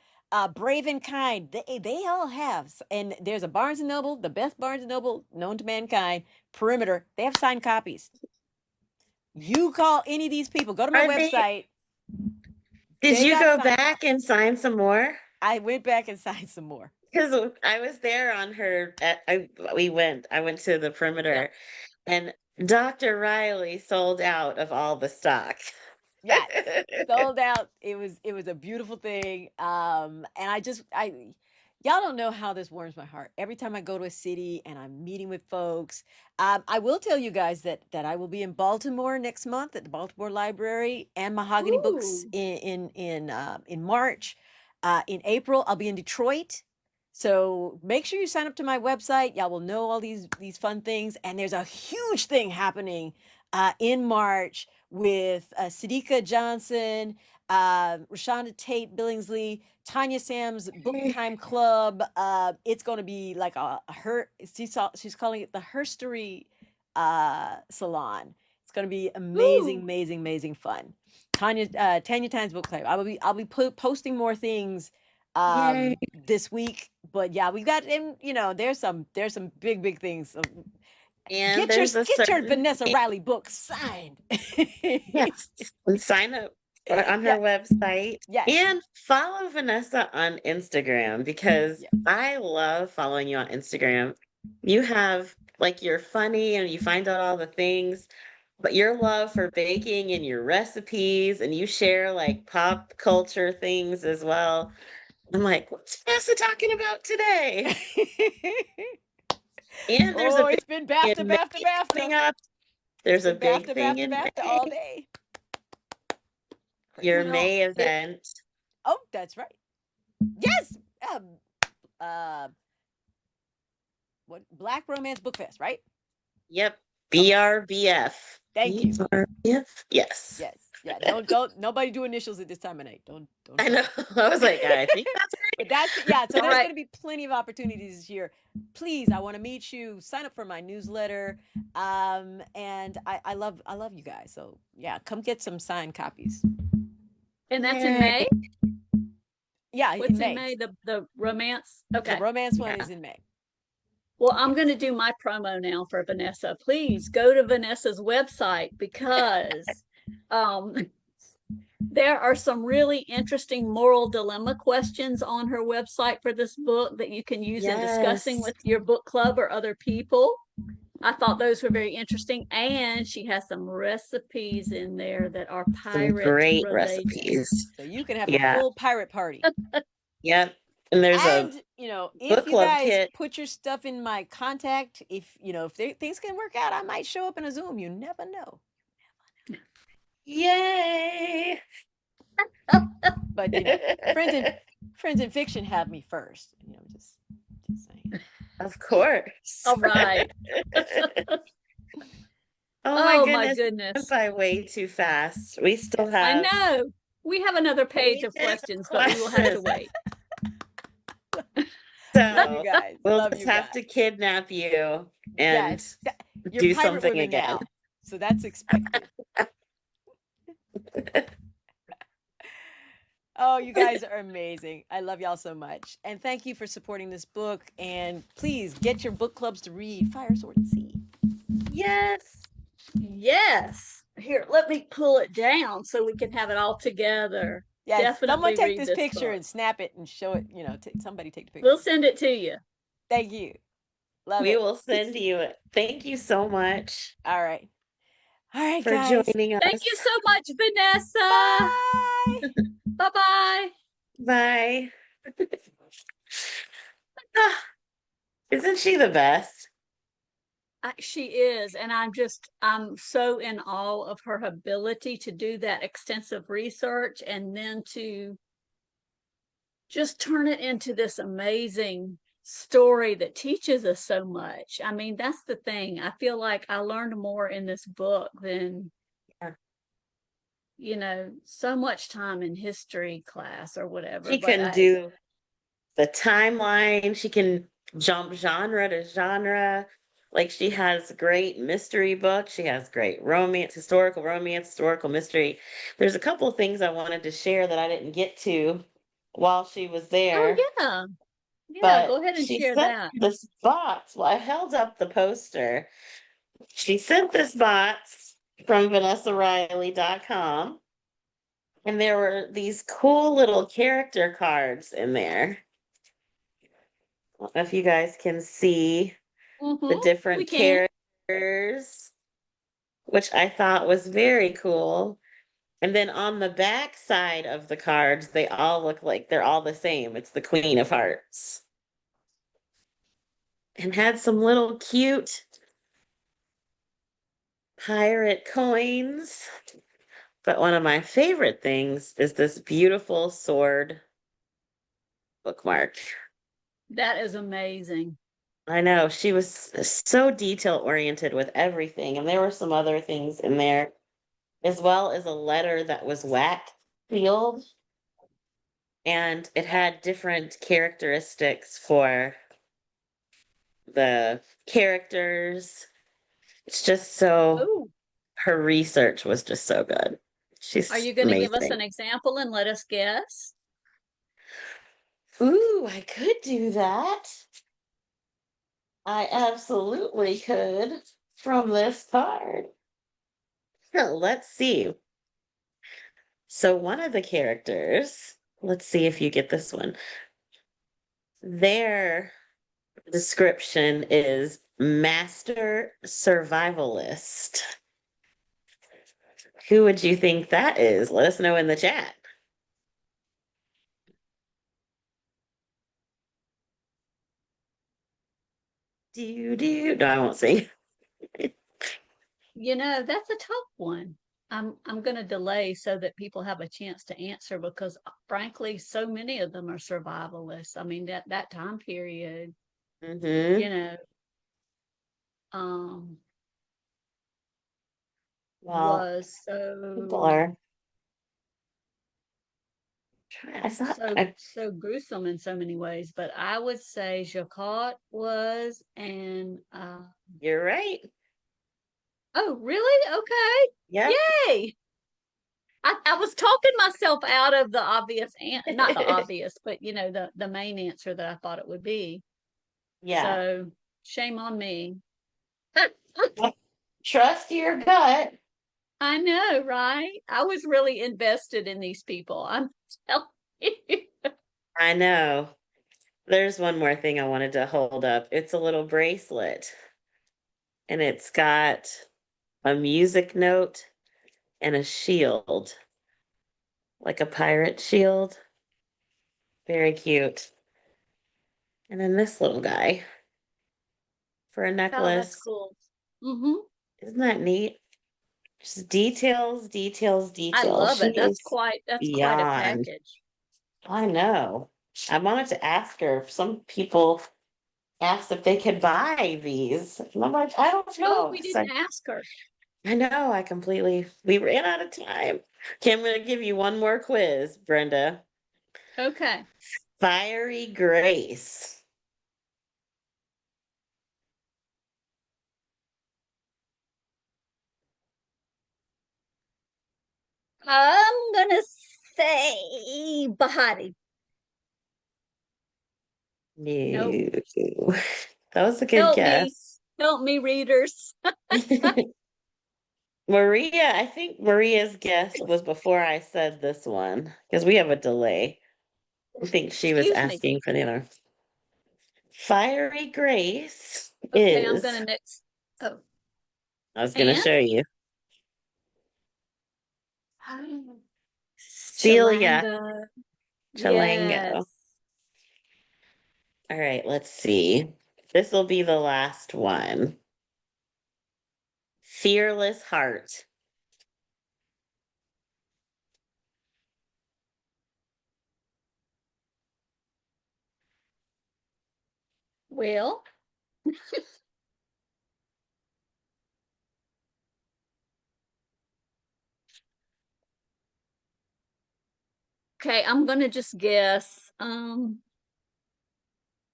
Brave and Kind, they all have, and there's a Barnes and Noble, the best Barnes and Noble known to mankind, Perimeter. They have signed copies. You call any of these people, go to my Are they, website. did They you got go signed back copies. and sign some more? I went back and signed some more. Because I was there on her, I went to the Yeah. perimeter and Dr. Riley sold out of all the stock. Yes. Sold out. It was a beautiful thing. And y'all don't know how this warms my heart. Every time I go to a city and I'm meeting with folks, I will tell you guys that I will be in Baltimore next month at the Baltimore Library and Mahogany Books Ooh. in March. In April, I'll be in Detroit. So make sure you sign up to my website. Y'all will know all these fun things. And there's a huge thing happening in March with Sadika Johnson, Rashonda Tate Billingsley, Tanya Sam's Book Time Club. It's going to be like she's calling it the Herstory Salon. It's going to be amazing, Ooh. amazing, amazing fun. Tanya Times Book Club. I'll be posting more things Yay. this week. But yeah, we've got, and there's some big things. And Get your there's a certain Vanessa Riley book signed. yes, and sign up on her Yes, website yes, and follow Vanessa on Instagram because yes. I love following you on Instagram. You have like you're funny and you find out all the things, but your love for baking and your recipes and you share like pop culture things as well. I'm like, what's Vanessa talking about today? And there's a Oh, big it's been thing BAFTA, in May BAFTA, BAFTA. coming up. It's There's a been big BAFTA, thing BAFTA, in BAFTA May. all day. Your Crazy. Well, May event. Oh, that's right. Yes. Uh, what Black Romance Book Fest, right? Yep. Okay. BRBF. Thank you. BRBF? Yes. Yes. Yeah, don't nobody do initials at this time of night. Don't I try. know. I was like, I think that's But yeah, so All there's right. going to be plenty of opportunities this year. Please, I want to meet you. Sign up for my newsletter. And I love you guys. So yeah, come get some signed copies. And that's in Yay. May? Yeah, What's in May. May? The romance? The Okay. romance one Yeah. is in May. Well, I'm going to do my promo now for Vanessa. Please go to Vanessa's website because there are some really interesting moral dilemma questions on her website for this book that you can use in discussing Yes. with your book club or other people. I thought those were very interesting. And she has some recipes in there that are Some pirate great related. recipes. So you can have a Yeah. full pirate party. Yep. And there's And a if book you club guys kit. put your stuff in my contact, if things can work out, I might show up in a Zoom. You never know. Yay. But friends in fiction have me first. Just saying. Of course. All right. Oh my my goodness. Went by way too fast. We still I have know. We have another page of questions, but we will have to wait. Love you So guys. we'll Love just you have guys. to kidnap you and Yes. You're do pirate something women again. now. So that's expected. Oh, you guys are amazing. I love y'all so much. And thank you for supporting this book. And please get your book clubs to read Fire, Sword, and Sea. Yes. Yes. Here, let me pull it down so we can have it all together. Yes, Definitely someone take read this this picture book. and snap it and show it. Somebody take the picture. We'll send it to you. Thank you. Love We it. will send you it. Thank you so much All right. All right, for guys. joining us. Thank you so much, Vanessa. Bye. Bye-bye. Bye. Ah, isn't she the best? She is, and I'm so in awe of her ability to do that extensive research and then to just turn it into this amazing story that teaches us so much. I mean, that's the thing. I feel like I learned more in this book than so much time in history class or whatever. She But can do the timeline. She can jump genre to genre. Like she has great mystery books. She has great romance, historical mystery. There's a couple of things I wanted to share that I didn't get to while she was there. yeah. Yeah, But go ahead and she share sent that. this box. Well, I held up the poster. She sent this box from VanessaRiley.com. And there were these cool little character cards in there. I don't know if you guys can see the We different can. characters, which I thought was very cool. And then on the back side of the cards, they all look like they're all the same. It's the Queen of Hearts. And had some little cute pirate coins. But one of my favorite things is this beautiful sword bookmark. That is amazing. I know she was so detail oriented with everything. And there were some other things in there, as well as a letter that was wax sealed. And it had different characteristics for the characters. It's just so, Ooh. her research was just so good. She's Are you going to give us amazing. an example and let us guess? Ooh, I could do that. I absolutely could from this card. Let's see. So one of the characters, let's see if you get this one. Their description is master survivalist. Who would you think that is? Let us know in the chat. No, I won't sing. That's a tough one. I'm going to delay so that people have a chance to answer because frankly, so many of them are survivalists. I mean, that time period, Mm-hmm. um Well, was people so are I thought So gruesome in so many ways, but I would say Jacquot was and you're right. oh really? Okay. Yep. Yay. I was talking myself out of the obvious not the obvious, but the main answer that I thought it would be. Yeah. So shame on me. Trust your gut. I know, right? I was really invested in these people. I'm telling you. I know. There's one more thing I wanted to hold up. It's a little bracelet, and it's got a music note and a shield, like a pirate shield. Very cute. And then this little guy for a Oh, that's necklace. cool. Mm-hmm. Isn't that neat? Just details, details, I details. love She it. That's is quite a beyond. package. I know. I wanted to ask her. Some people asked if they could buy these. And I'm like, I don't Oh, know. we So didn't ask her. I know we ran out of time. Okay, I'm going to give you one more quiz, Brenda. Okay. Fiery Grace. I'm gonna say Bahati. Nope. No. That was a good Help me. guess. Help me, readers. Maria, I think Maria's guess was before I said this one because we have a delay. I think she was Excuse me. asking for the other. Fiery Grace Okay, I'm is, gonna next. Oh, I was going to and show you, Celia Chalanga. Chalango. Yes. All right, let's see. This will be the last one. Fearless Heart. Well, okay, I'm gonna just guess.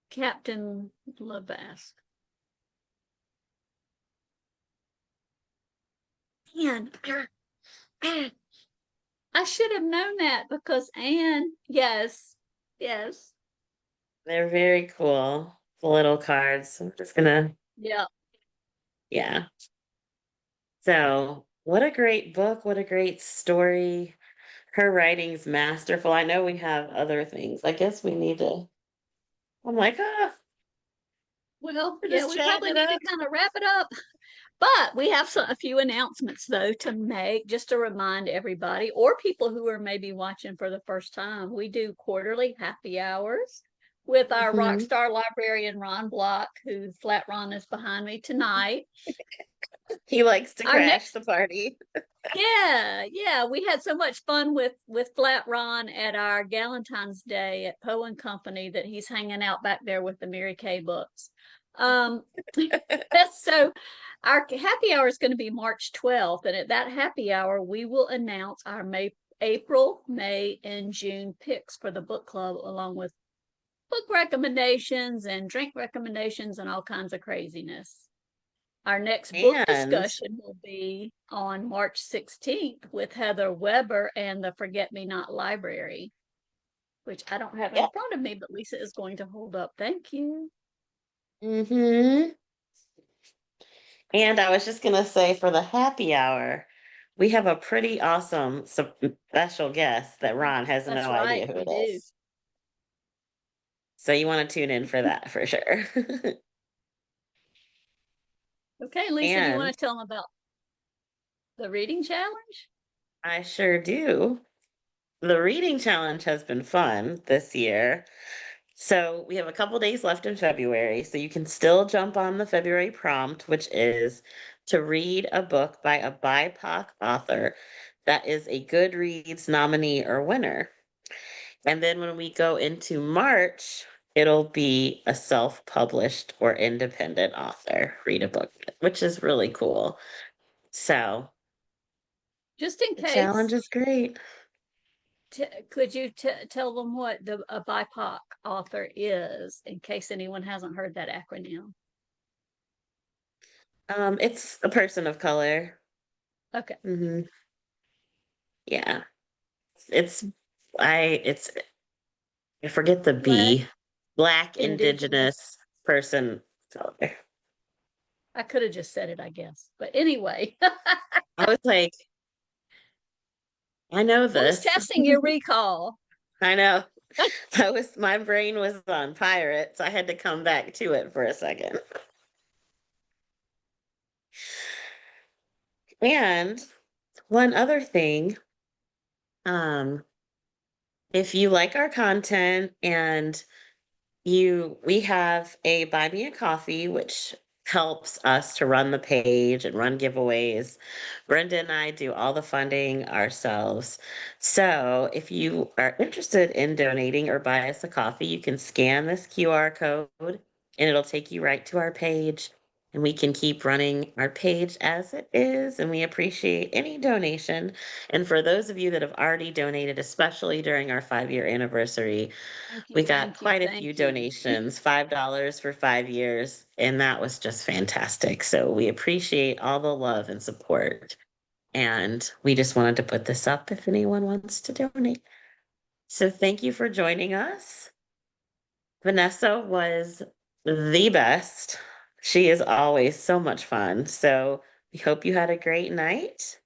Captain Lebasque. Man, I should have known that because Anne, yes, yes, They're very cool. The little cards. I'm just gonna, yeah. yeah. So, what a great book. What a great story. Her writing's masterful. I know we have other things. I guess we need to. I'm like, Well, we're yeah, just we chatting probably it need to up. kind of wrap it up. But we have a few announcements though to make just to remind everybody or people who are maybe watching for the first time. We do quarterly happy hours with our rock Mhm. star librarian Ron Block, who Flat Ron is behind me tonight. He likes to Our crash next the party. yeah, we had so much fun with Flat Ron at our Galentine's Day at Poe and Company that he's hanging out back there with the Mary Kay books. Um, so our happy hour is going to be March 12th, and at that happy hour, we will announce our April, May, and June picks for the book club, along with book recommendations and drink recommendations and all kinds of craziness. Our next book And discussion will be on March 16th with Heather Weber and the Forget Me Not Library, which I don't have in yeah. front of me, but Lisa is going to hold up. Thank you. Hmm. And I was just gonna say for the happy hour, we have a pretty awesome special guest that Ron has That's no right, idea who we it do. is. So you want to tune in for that for sure. Okay, Lisa, do you want And to tell them about the reading challenge? I sure do. The reading challenge has been fun this year. So we have a couple days left in February, so you can still jump on the February prompt, which is to read a book by a BIPOC author that is a Goodreads nominee or winner. And then when we go into March, it'll be a self-published or independent author read a book, which is really cool. So Just in the case, challenge is great. could you tell them what a BIPOC author is in case anyone hasn't heard that acronym? It's a person of color. Okay. Yeah. It's it's I forget the Black, B. Black indigenous. Indigenous person of color. I could have just said it, I guess. But anyway, I was like, I know I was this. testing your recall. I know. My brain was on pirate, so I had to come back to it for a second. And one other thing, um, if you like our content and we have a buy me a coffee, which helps us to run the page and run giveaways. Brenda and I do all the funding ourselves. So if you are interested in donating or buy us a coffee, you can scan this QR code and it'll take you right to our page. And we can keep running our page as it is. And we appreciate any donation. And for those of you that have already donated, especially during our 5-year anniversary, Thank you, we got thank you, quite a few thank you. donations, $5 for 5 years, and that was just fantastic. So we appreciate all the love and support. And we just wanted to put this up if anyone wants to donate. So thank you for joining us. Vanessa was the best. She is always so much fun. So we hope you had a great night.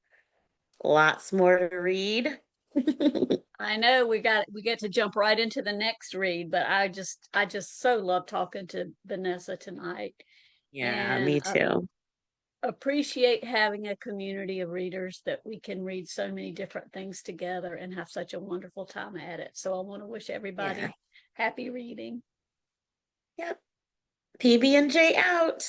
Lots more to read. I know we get to jump right into the next read, but I just so love talking to Vanessa tonight, Yeah, and me too. appreciate having a community of readers that we can read so many different things together and have such a wonderful time at it. So I want to wish Yeah. everybody happy reading. Yep. PB&J out.